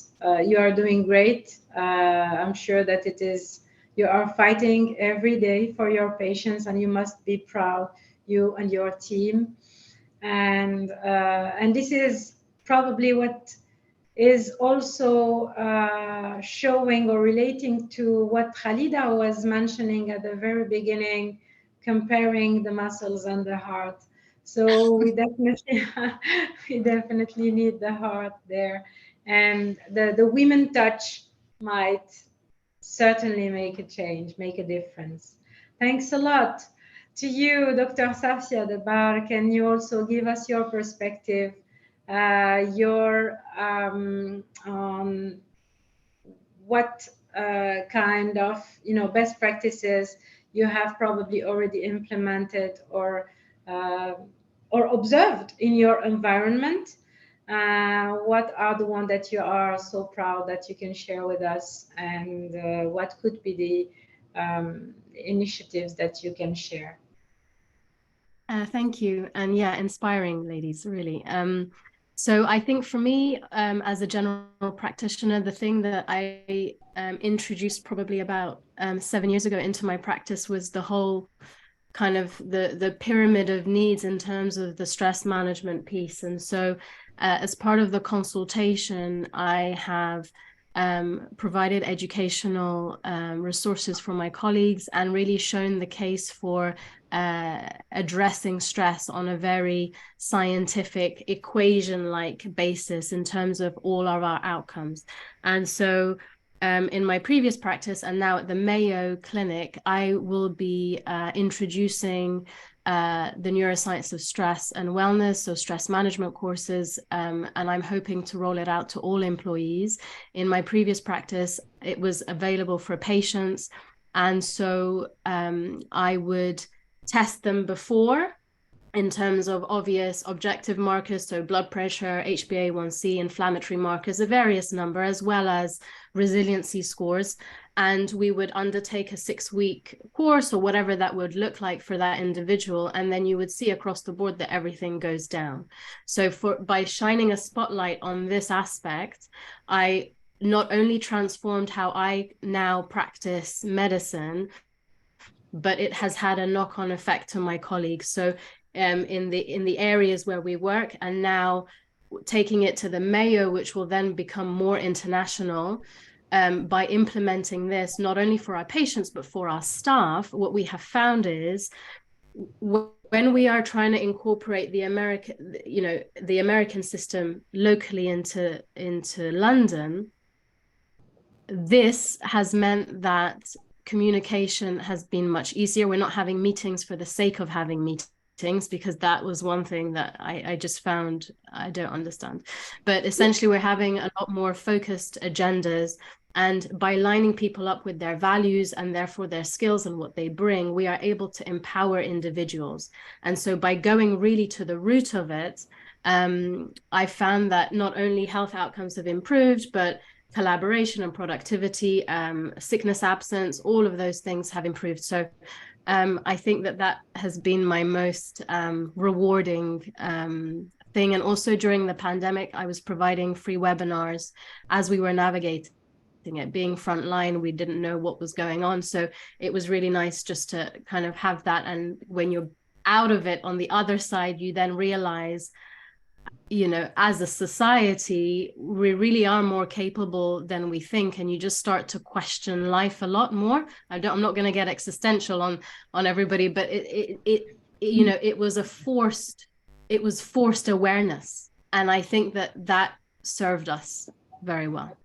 you are doing great. I'm sure that you are fighting every day for your patients, and you must be proud, you and your team. And this is probably what is also showing or relating to what Khalida was mentioning at the very beginning, comparing the muscles and the heart. So we definitely need the heart there, and the women touch might certainly make a change, make a difference. Thanks a lot. To you, Dr. Safia Debar, can you also give us your perspective, on what kind of best practices you have probably already implemented or observed in your environment? What are the ones that you are so proud that you can share with us, and what could be the initiatives that you can share? Thank you. And yeah, inspiring, ladies, really. So I think for me, as a general practitioner, the thing that I introduced probably about 7 years ago into my practice was the whole kind of the pyramid of needs in terms of the stress management piece. And so as part of the consultation, I have provided educational resources for my colleagues, and really shown the case for addressing stress on a very scientific equation-like basis in terms of all of our outcomes. And so in my previous practice and now at the Mayo Clinic, I will be introducing the neuroscience of stress and wellness, so stress management courses, and I'm hoping to roll it out to all employees. In my previous practice, it was available for patients, and so I would test them before in terms of obvious objective markers, so blood pressure, HbA1c, inflammatory markers, a various number, as well as resiliency scores. And we would undertake a 6-week course or whatever that would look like for that individual. And then you would see across the board that everything goes down. So by shining a spotlight on this aspect, I not only transformed how I now practice medicine, but it has had a knock-on effect to my colleagues. So in the areas where we work, and now taking it to the Mayo, which will then become more international, by implementing this not only for our patients but for our staff, what we have found is when we are trying to incorporate the American system locally into London, this has meant that communication has been much easier. We're not having meetings for the sake of having meetings, because that was one thing that I just found I don't understand. But essentially, we're having a lot more focused agendas. And by lining people up with their values and therefore their skills and what they bring, we are able to empower individuals. And so by going really to the root of it, I found that not only health outcomes have improved, but collaboration and productivity, sickness absence, all of those things have improved. So I think that has been my most rewarding thing. And also during the pandemic, I was providing free webinars as we were navigating it. Being frontline, we didn't know what was going on. So it was really nice just to kind of have that. And when you're out of it on the other side, you then realize, as a society, we really are more capable than we think, and you just start to question life a lot more. I'm not going to get existential on everybody, but it was forced awareness, and I think that served us very well.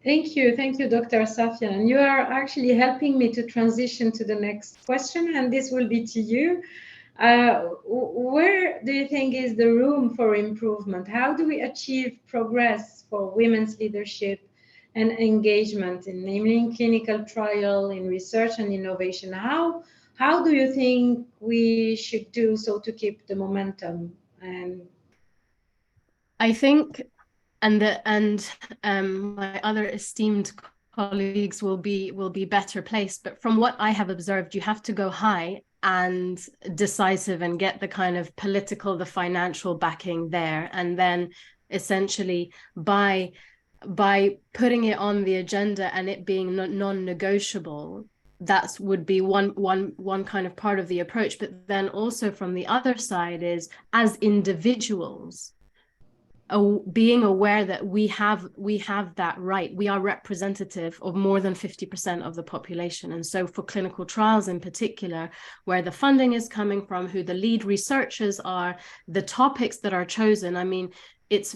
Thank you, Dr. Safian. And you are actually helping me to transition to the next question, and this will be to you. Where do you think is the room for improvement? How do we achieve progress for women's leadership and engagement, namely in clinical trial, in research and innovation? How do you think we should do so to keep the momentum? And I think, and my other esteemed colleagues will be better placed, but from what I have observed, you have to go high and decisive and get the kind of political, the financial backing there, and then essentially by putting it on the agenda and it being non-negotiable, that would be one kind of part of the approach. But then also from the other side is, as individuals, being aware that we have that right. We are representative of more than 50% of the population. And so for clinical trials in particular, where the funding is coming from, who the lead researchers are, the topics that are chosen, I mean, it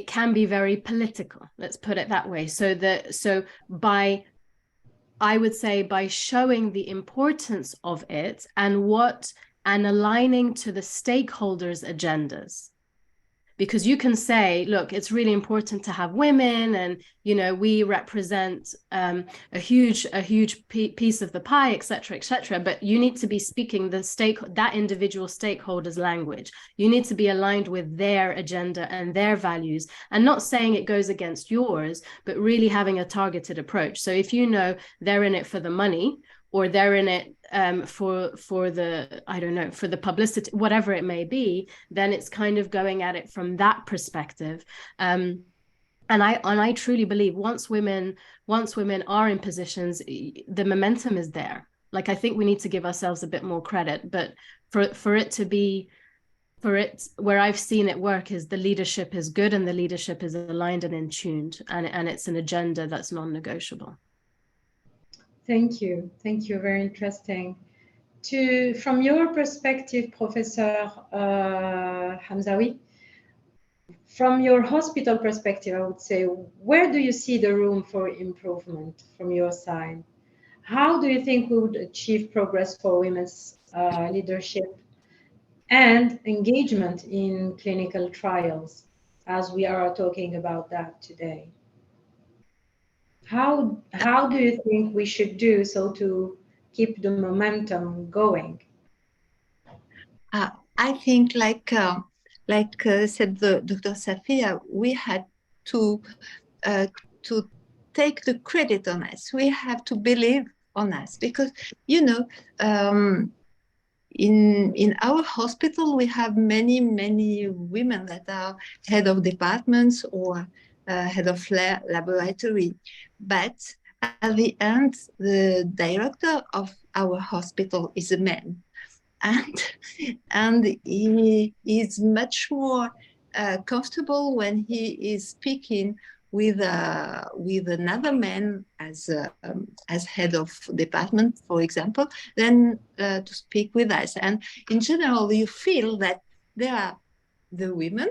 can be very political, let's put it that way. I would say by showing the importance of it and aligning to the stakeholders' agendas. Because you can say, look, it's really important to have women, and we represent a huge piece of the pie, et cetera, but you need to be speaking that individual stakeholders' language. You need to be aligned with their agenda and their values, and not saying it goes against yours, but really having a targeted approach. So if they're in it for the money, or they're in it for the publicity, whatever it may be, then it's kind of going at it from that perspective. And I truly believe once women are in positions, the momentum is there. Like, I think we need to give ourselves a bit more credit, but for it to be for it, where I've seen it work is the leadership is good and the leadership is aligned and in tuned, and it's an agenda that's non-negotiable. Thank you. Thank you. Very interesting. From your perspective, Professor Hamzawi, from your hospital perspective, I would say, where do you see the room for improvement from your side? How do you think we would achieve progress for women's leadership and engagement in clinical trials, as we are talking about that today? How do you think we should do so to keep the momentum going? I think, like said Dr. Safia, we had to take the credit on us. We have to believe on us, because, you know, in our hospital, we have many women that are head of departments or head of laboratory. But at the end, the director of our hospital is a man. And he is much more comfortable when he is speaking with another man as head of department, for example, than to speak with us. And in general, you feel that there are the women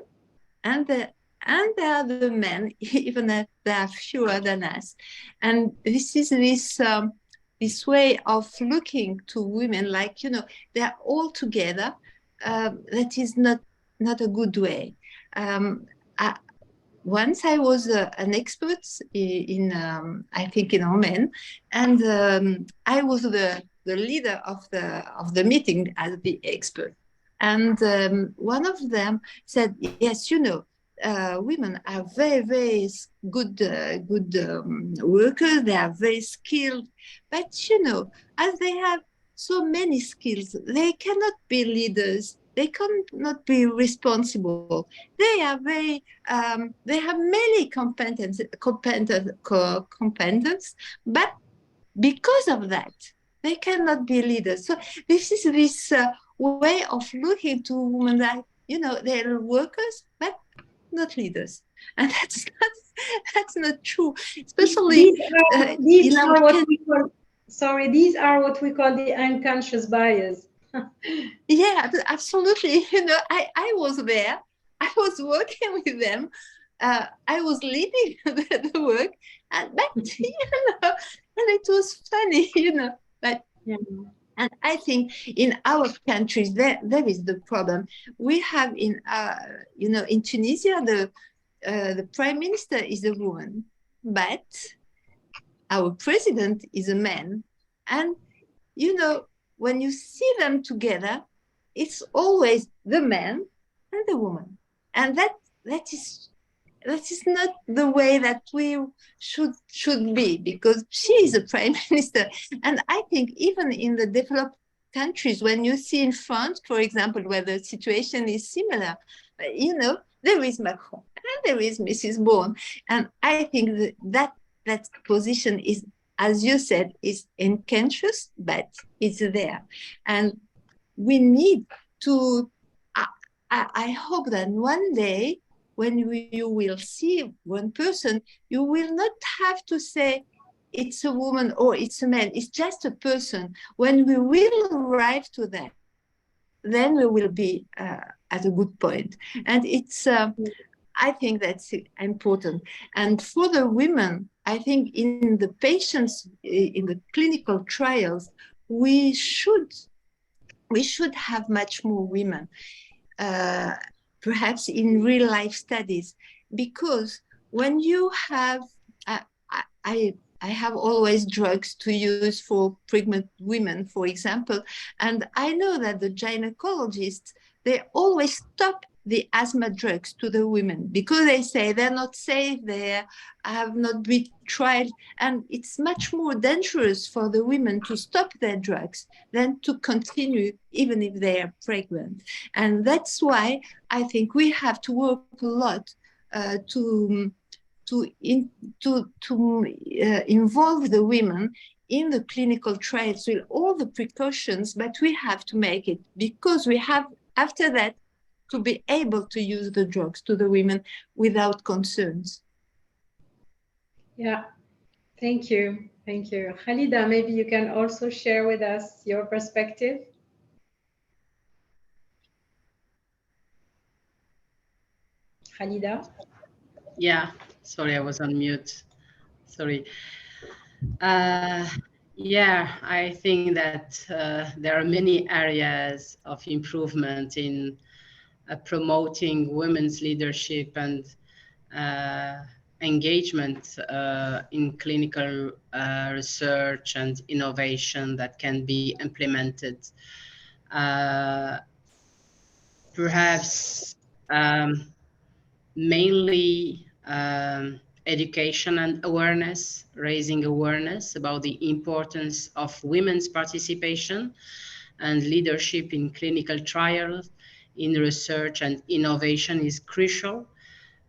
and there are the men, even if there are fewer than us. And this is this way of looking to women like, you know, they're all together. That is not a good way. Once I was an expert in I think in Oman, and I was the leader of the meeting as the expert. And one of them said, yes, you know, women are very good workers. They are very skilled, but you know, as they have so many skills, they cannot be leaders. They cannot be responsible. They are very. They have many competence, but because of that, they cannot be leaders. So this is this way of looking to women that, you know, they're workers, but not leaders, and that's not true. Especially these are what we call. Sorry, these are what we call the unconscious bias. Yeah, absolutely. You know, I was there. I was working with them. I was leading the work, but you know, and it was funny, you know. But yeah. And I think in our countries there is the problem. We have in you know, in Tunisia the prime minister is a woman, but our president is a man, and you know, when you see them together, it's always the man and the woman, and that is not the way that we should be, because she is a prime minister. And I think even in the developed countries, when you see in France, for example, where the situation is similar, you know, there is Macron and there is Mrs. Bourne, and I think that position is, as you said, is unconscious, but it's there. And we need to, I hope that one day when you will see one person, you will not have to say it's a woman or it's a man, it's just a person. When we will arrive to that, then we will be at a good point. And it's, I think that's important. And for the women, I think in the patients, in the clinical trials, we should have much more women, perhaps in real life studies, because when you have, I have always drugs to use for pregnant women, for example, and I know that the gynecologists, they always stop the asthma drugs to the women because they say they're not safe, they have not been tried, and it's much more dangerous for the women to stop their drugs than to continue even if they are pregnant. And that's why I think we have to work a lot to involve the women in the clinical trials with all the precautions, but we have to make it, because we have, after that, to be able to use the drugs to the women without concerns. Yeah, thank you. Thank you. Khalida, maybe you can also share with us your perspective. Khalida? Yeah, sorry, I was on mute. Sorry. Yeah, I think that there are many areas of improvement in promoting women's leadership and engagement in clinical research and innovation that can be implemented. Perhaps mainly education and awareness, raising awareness about the importance of women's participation and leadership in clinical trials, in research and innovation is crucial.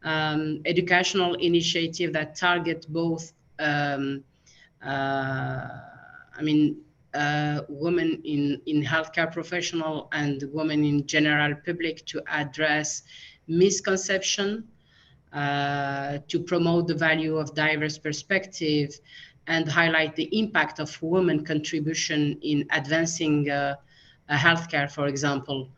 Educational initiative that target both women in healthcare professional and women in general public to address misconception, to promote the value of diverse perspective and highlight the impact of women contribution in advancing healthcare, for example.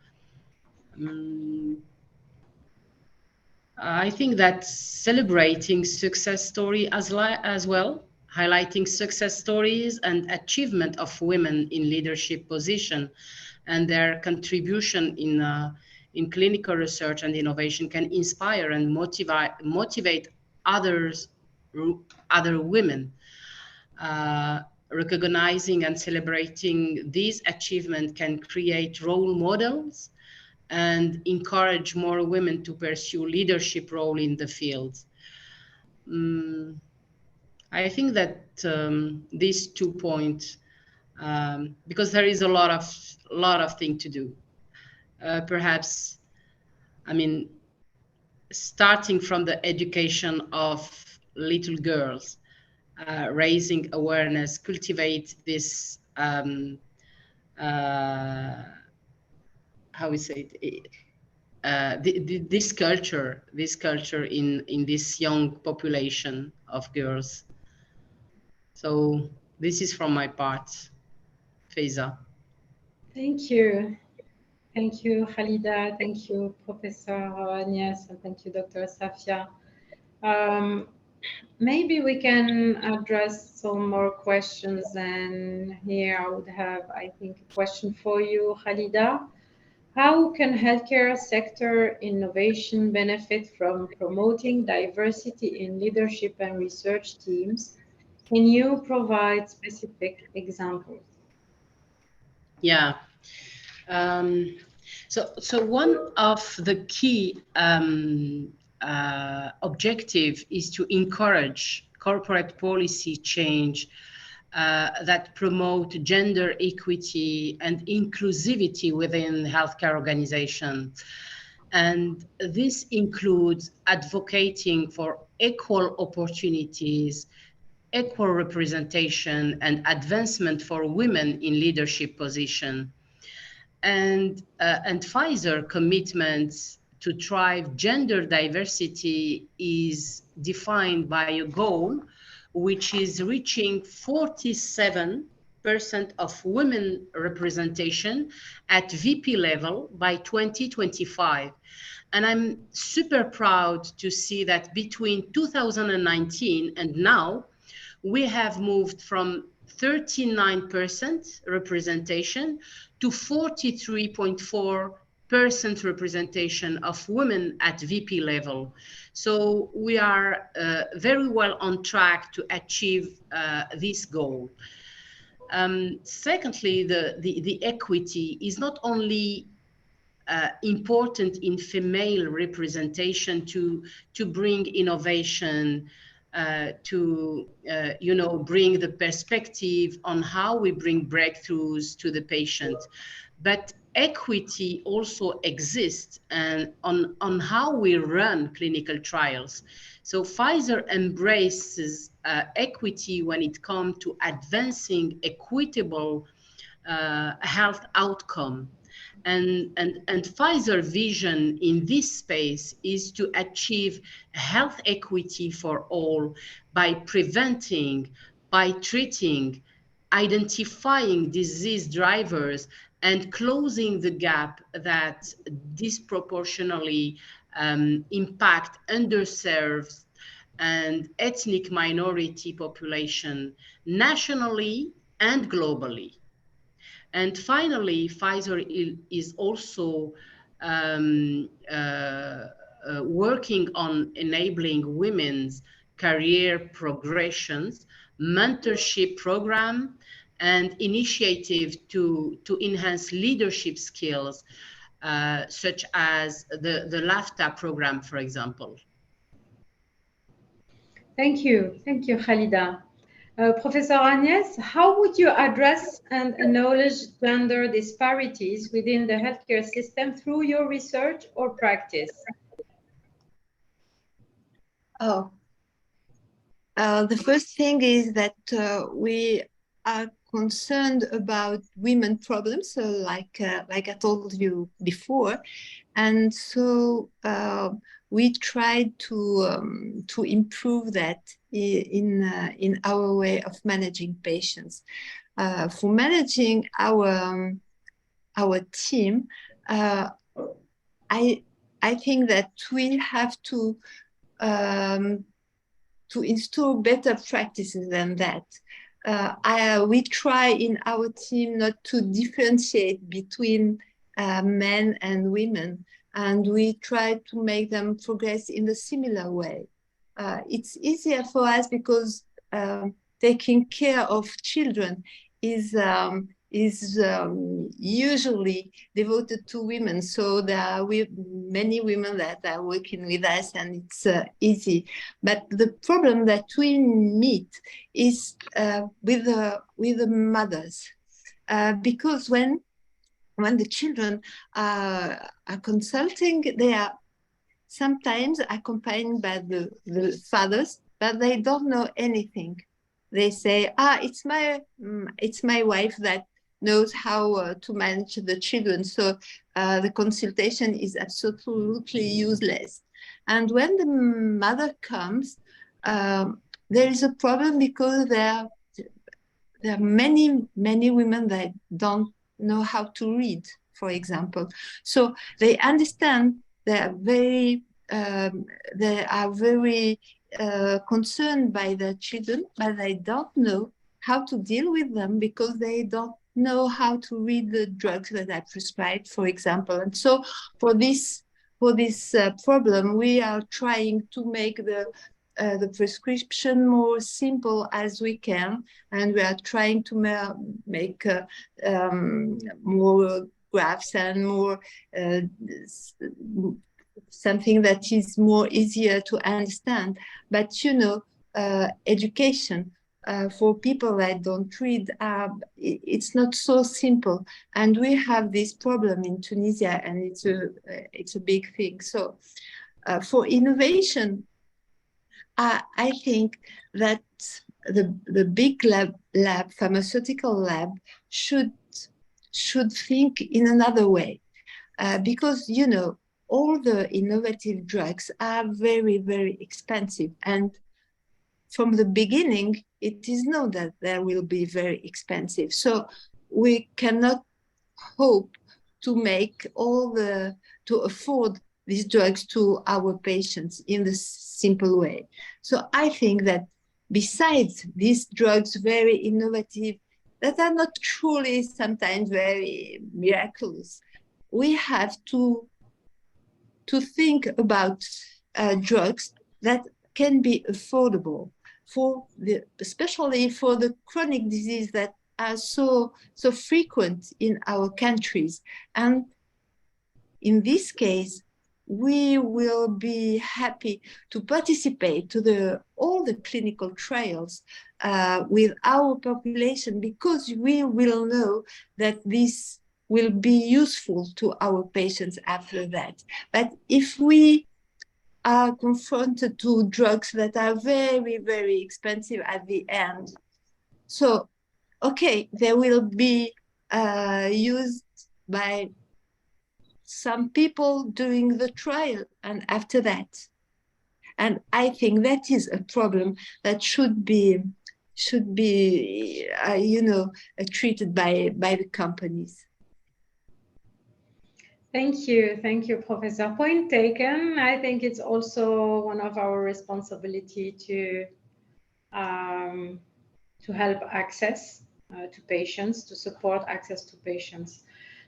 I think that celebrating success story as well, highlighting success stories and achievement of women in leadership position and their contribution in clinical research and innovation can inspire and motivate other women. Recognizing and celebrating these achievements can create role models and encourage more women to pursue leadership role in the field. I think that these 2 points, because there is a lot of things to do. Perhaps, starting from the education of little girls, raising awareness, cultivate this, how we say it, this culture in this young population of girls. So this is from my part, Faiza. Thank you. Thank you, Khalida. Thank you, Professor Agnes, and thank you, Dr. Safia. Maybe we can address some more questions, and here I would have, I think, a question for you, Khalida. How can healthcare sector innovation benefit from promoting diversity in leadership and research teams? Can you provide specific examples? Yeah. So one of the key objective is to encourage corporate policy change that promote gender equity and inclusivity within healthcare organizations. And this includes advocating for equal opportunities, equal representation, and advancement for women in leadership position. And Pfizer commitments to drive gender diversity is defined by a goal which is reaching 47% of women representation at VP level by 2025. And I'm super proud to see that between 2019 and now, we have moved from 39% representation to 43.4% representation of women at VP level. So we are very well on track to achieve this goal. Secondly, the equity is not only important in female representation to bring innovation, to bring the perspective on how we bring breakthroughs to the patient, but equity also exists and on how we run clinical trials. So Pfizer embraces equity when it comes to advancing equitable health outcome. And Pfizer vision in this space is to achieve health equity for all by preventing, by treating, identifying disease drivers, and closing the gap that disproportionately impact underserved and ethnic minority population nationally and globally. And finally, Pfizer is also working on enabling women's career progressions, mentorship program, and initiative to enhance leadership skills, such as the LAFTA program, for example. Thank you, Khalida. Professor Agnes, how would you address and acknowledge gender disparities within the healthcare system through your research or practice? Oh, the first thing is that we are concerned about women problems, so like I told you before, and so we tried to improve that in our way of managing patients. For managing our team, I think that we have to install better practices than that. We try in our team not to differentiate between men and women, and we try to make them progress in a similar way. It's easier for us because taking care of children is usually devoted to women. So there are many women that are working with us, and it's easy. But the problem that we meet is with the mothers, because when the children are consulting, they are sometimes accompanied by the fathers, but they don't know anything. They say, it's my wife that knows how to manage the children. So the consultation is absolutely useless. And when the mother comes, there is a problem because there are many women that don't know how to read, for example. So they understand they are very concerned by their children, but they don't know how to deal with them because they don't know how to read the drugs that are prescribed, for example. And so for this problem, we are trying to make the prescription more simple as we can, and we are trying to make more graphs and more something that is more easier to understand. But education for people that don't read, it's not so simple, and we have this problem in Tunisia, and it's a big thing. So for innovation, I think that the big lab, pharmaceutical lab, should think in another way, because all the innovative drugs are very, very expensive, and from the beginning it is known that they will be very expensive. So we cannot hope to afford these drugs to our patients in the simple way. So I think that besides these drugs, very innovative, that are not truly sometimes very miraculous, we have to think about drugs that can be affordable especially for the chronic disease that are so frequent in our countries. And in this case, we will be happy to participate to all the clinical trials with our population, because we will know that this will be useful to our patients after that. But if we are confronted to drugs that are very, very expensive at the end, so, okay, they will be used by some people doing the trial and after that. And I think that is a problem that should be treated by the companies. Thank you, Professor. Point taken. I think it's also one of our responsibility to help access to patients, to support access to patients.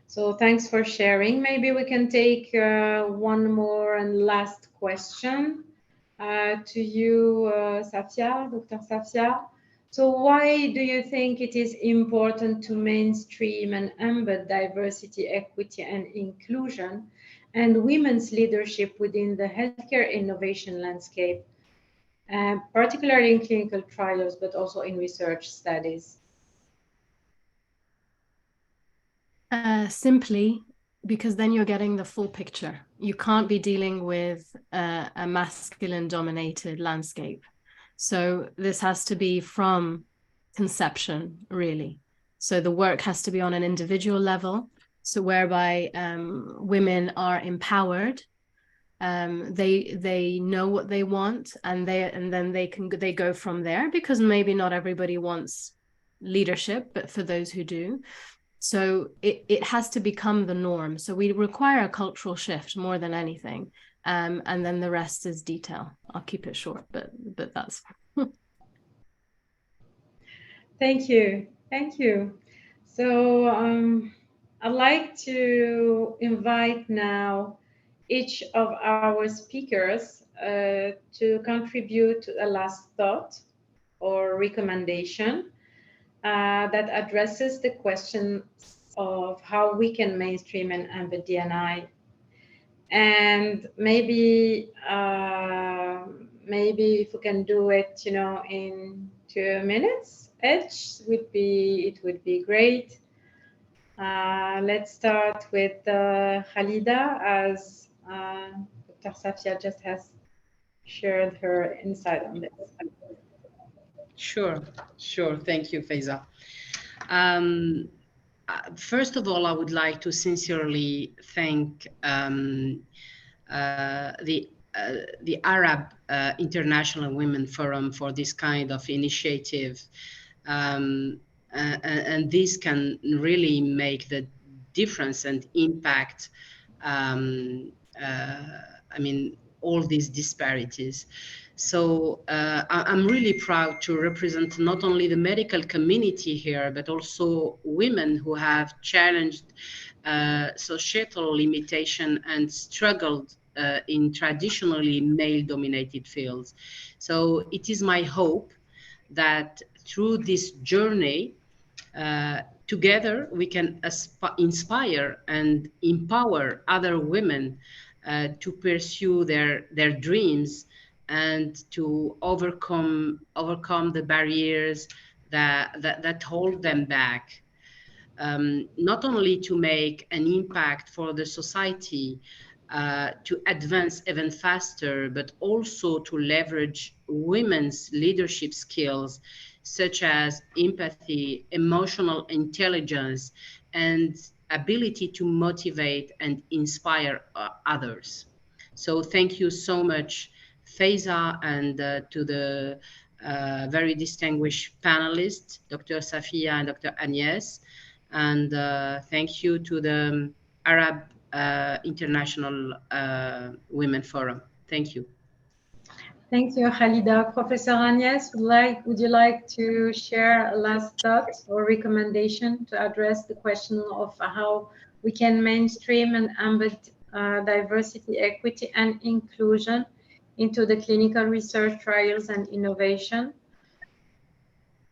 So thanks for sharing. Maybe we can take one more and last question to you, Safia, Dr. Safia. So why do you think it is important to mainstream and embed diversity, equity, and inclusion and women's leadership within the healthcare innovation landscape, particularly in clinical trials, but also in research studies? Simply because then you're getting the full picture. You can't be dealing with a masculine-dominated landscape. So this has to be from conception, really. So the work has to be on an individual level, so whereby women are empowered. They know what they want, and then they go from there, because maybe not everybody wants leadership, but for those who do. So it has to become the norm. So we require a cultural shift more than anything. And then the rest is detail. I'll keep it short, but that's. Thank you. Thank you. So I'd like to invite now each of our speakers to contribute to a last thought or recommendation that addresses the question of how we can mainstream and embed D&I. And maybe if we can do it, in 2 minutes each, it would be great. Let's start with Khalida, as Dr. Safia just has shared her insight on this. Sure. Thank you, Faiza. First of all, I would like to sincerely thank the Arab International Women Forum for this kind of initiative. And this can really make the difference and impact, all these disparities. So I'm really proud to represent not only the medical community here, but also women who have challenged societal limitation and struggled in traditionally male-dominated fields. So it is my hope that through this journey, together we can inspire and empower other women to pursue their dreams and to overcome the barriers that hold them back. Not only to make an impact for the society, to advance even faster, but also to leverage women's leadership skills such as empathy, emotional intelligence, and ability to motivate and inspire others. So thank you so much, Faiza, and to the very distinguished panelists, Dr. Safia and Dr. Agnès. And thank you to the Arab International Women Forum. Thank you. Thank you, Khalida. Professor Agnès, would you like to share a last thought or recommendation to address the question of how we can mainstream and embed diversity, equity, and inclusion into the clinical research trials and innovation?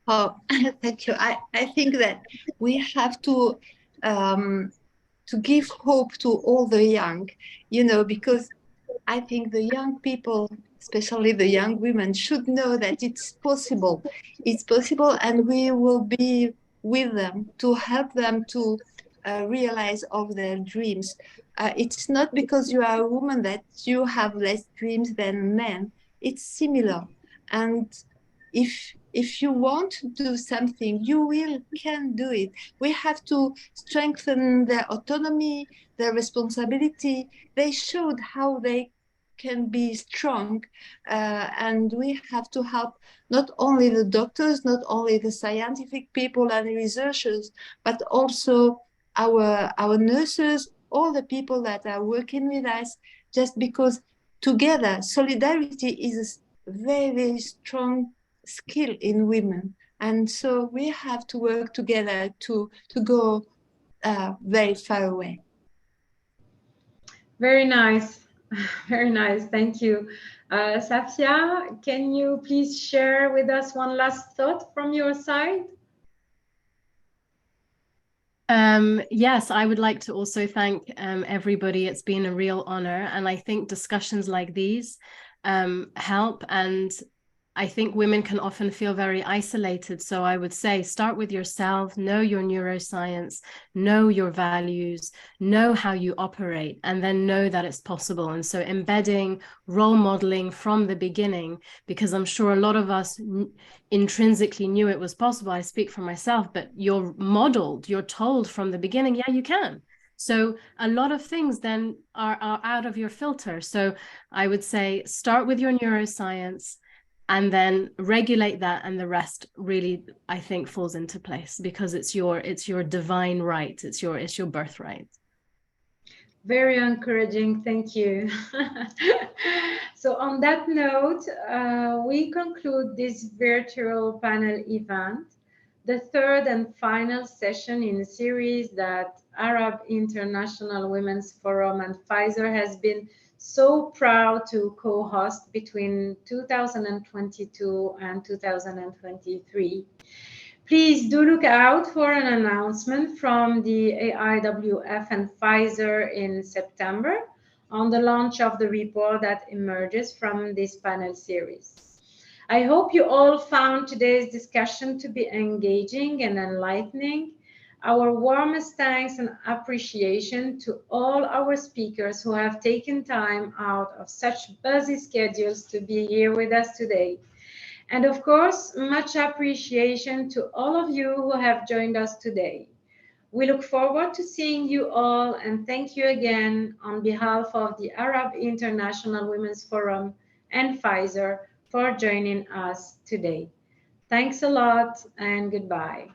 Oh, thank you. I think that we have to give hope to all the young, because I think the young people, especially the young women, should know that it's possible. It's possible, and we will be with them to help them to realize of their dreams. It's not because you are a woman that you have less dreams than men. It's similar. And if you want to do something, you can do it. We have to strengthen their autonomy, their responsibility. They showed how they can be strong, and we have to help not only the doctors, not only the scientific people and researchers, but also our nurses, all the people that are working with us, just because together solidarity is a very, very strong skill in women. And so we have to work together to go very far away. Very nice. Very nice. Thank you. Safia, can you please share with us one last thought from your side? Yes, I would like to also thank everybody. It's been a real honor. And I think discussions like these help. And I think women can often feel very isolated. So I would say start with yourself, know your neuroscience, know your values, know how you operate, and then know that it's possible. And so embedding, role modeling from the beginning, because I'm sure a lot of us intrinsically knew it was possible. I speak for myself, but you're modeled, you're told from the beginning, yeah, you can. So a lot of things then are out of your filter. So I would say start with your neuroscience, and then regulate that, and the rest really, I think, falls into place, because it's your divine right, it's your birthright. Very encouraging, thank you. So on that note, we conclude this virtual panel event, the third and final session in a series that Arab International Women's Forum and Pfizer has been so proud to co-host between 2022 and 2023. Please do look out for an announcement from the AIWF and Pfizer in September on the launch of the report that emerges from this panel series. I hope you all found today's discussion to be engaging and enlightening. Our warmest thanks and appreciation to all our speakers who have taken time out of such busy schedules to be here with us today. And of course, much appreciation to all of you who have joined us today. We look forward to seeing you all, and thank you again on behalf of the Arab International Women's Forum and Pfizer for joining us today. Thanks a lot and goodbye.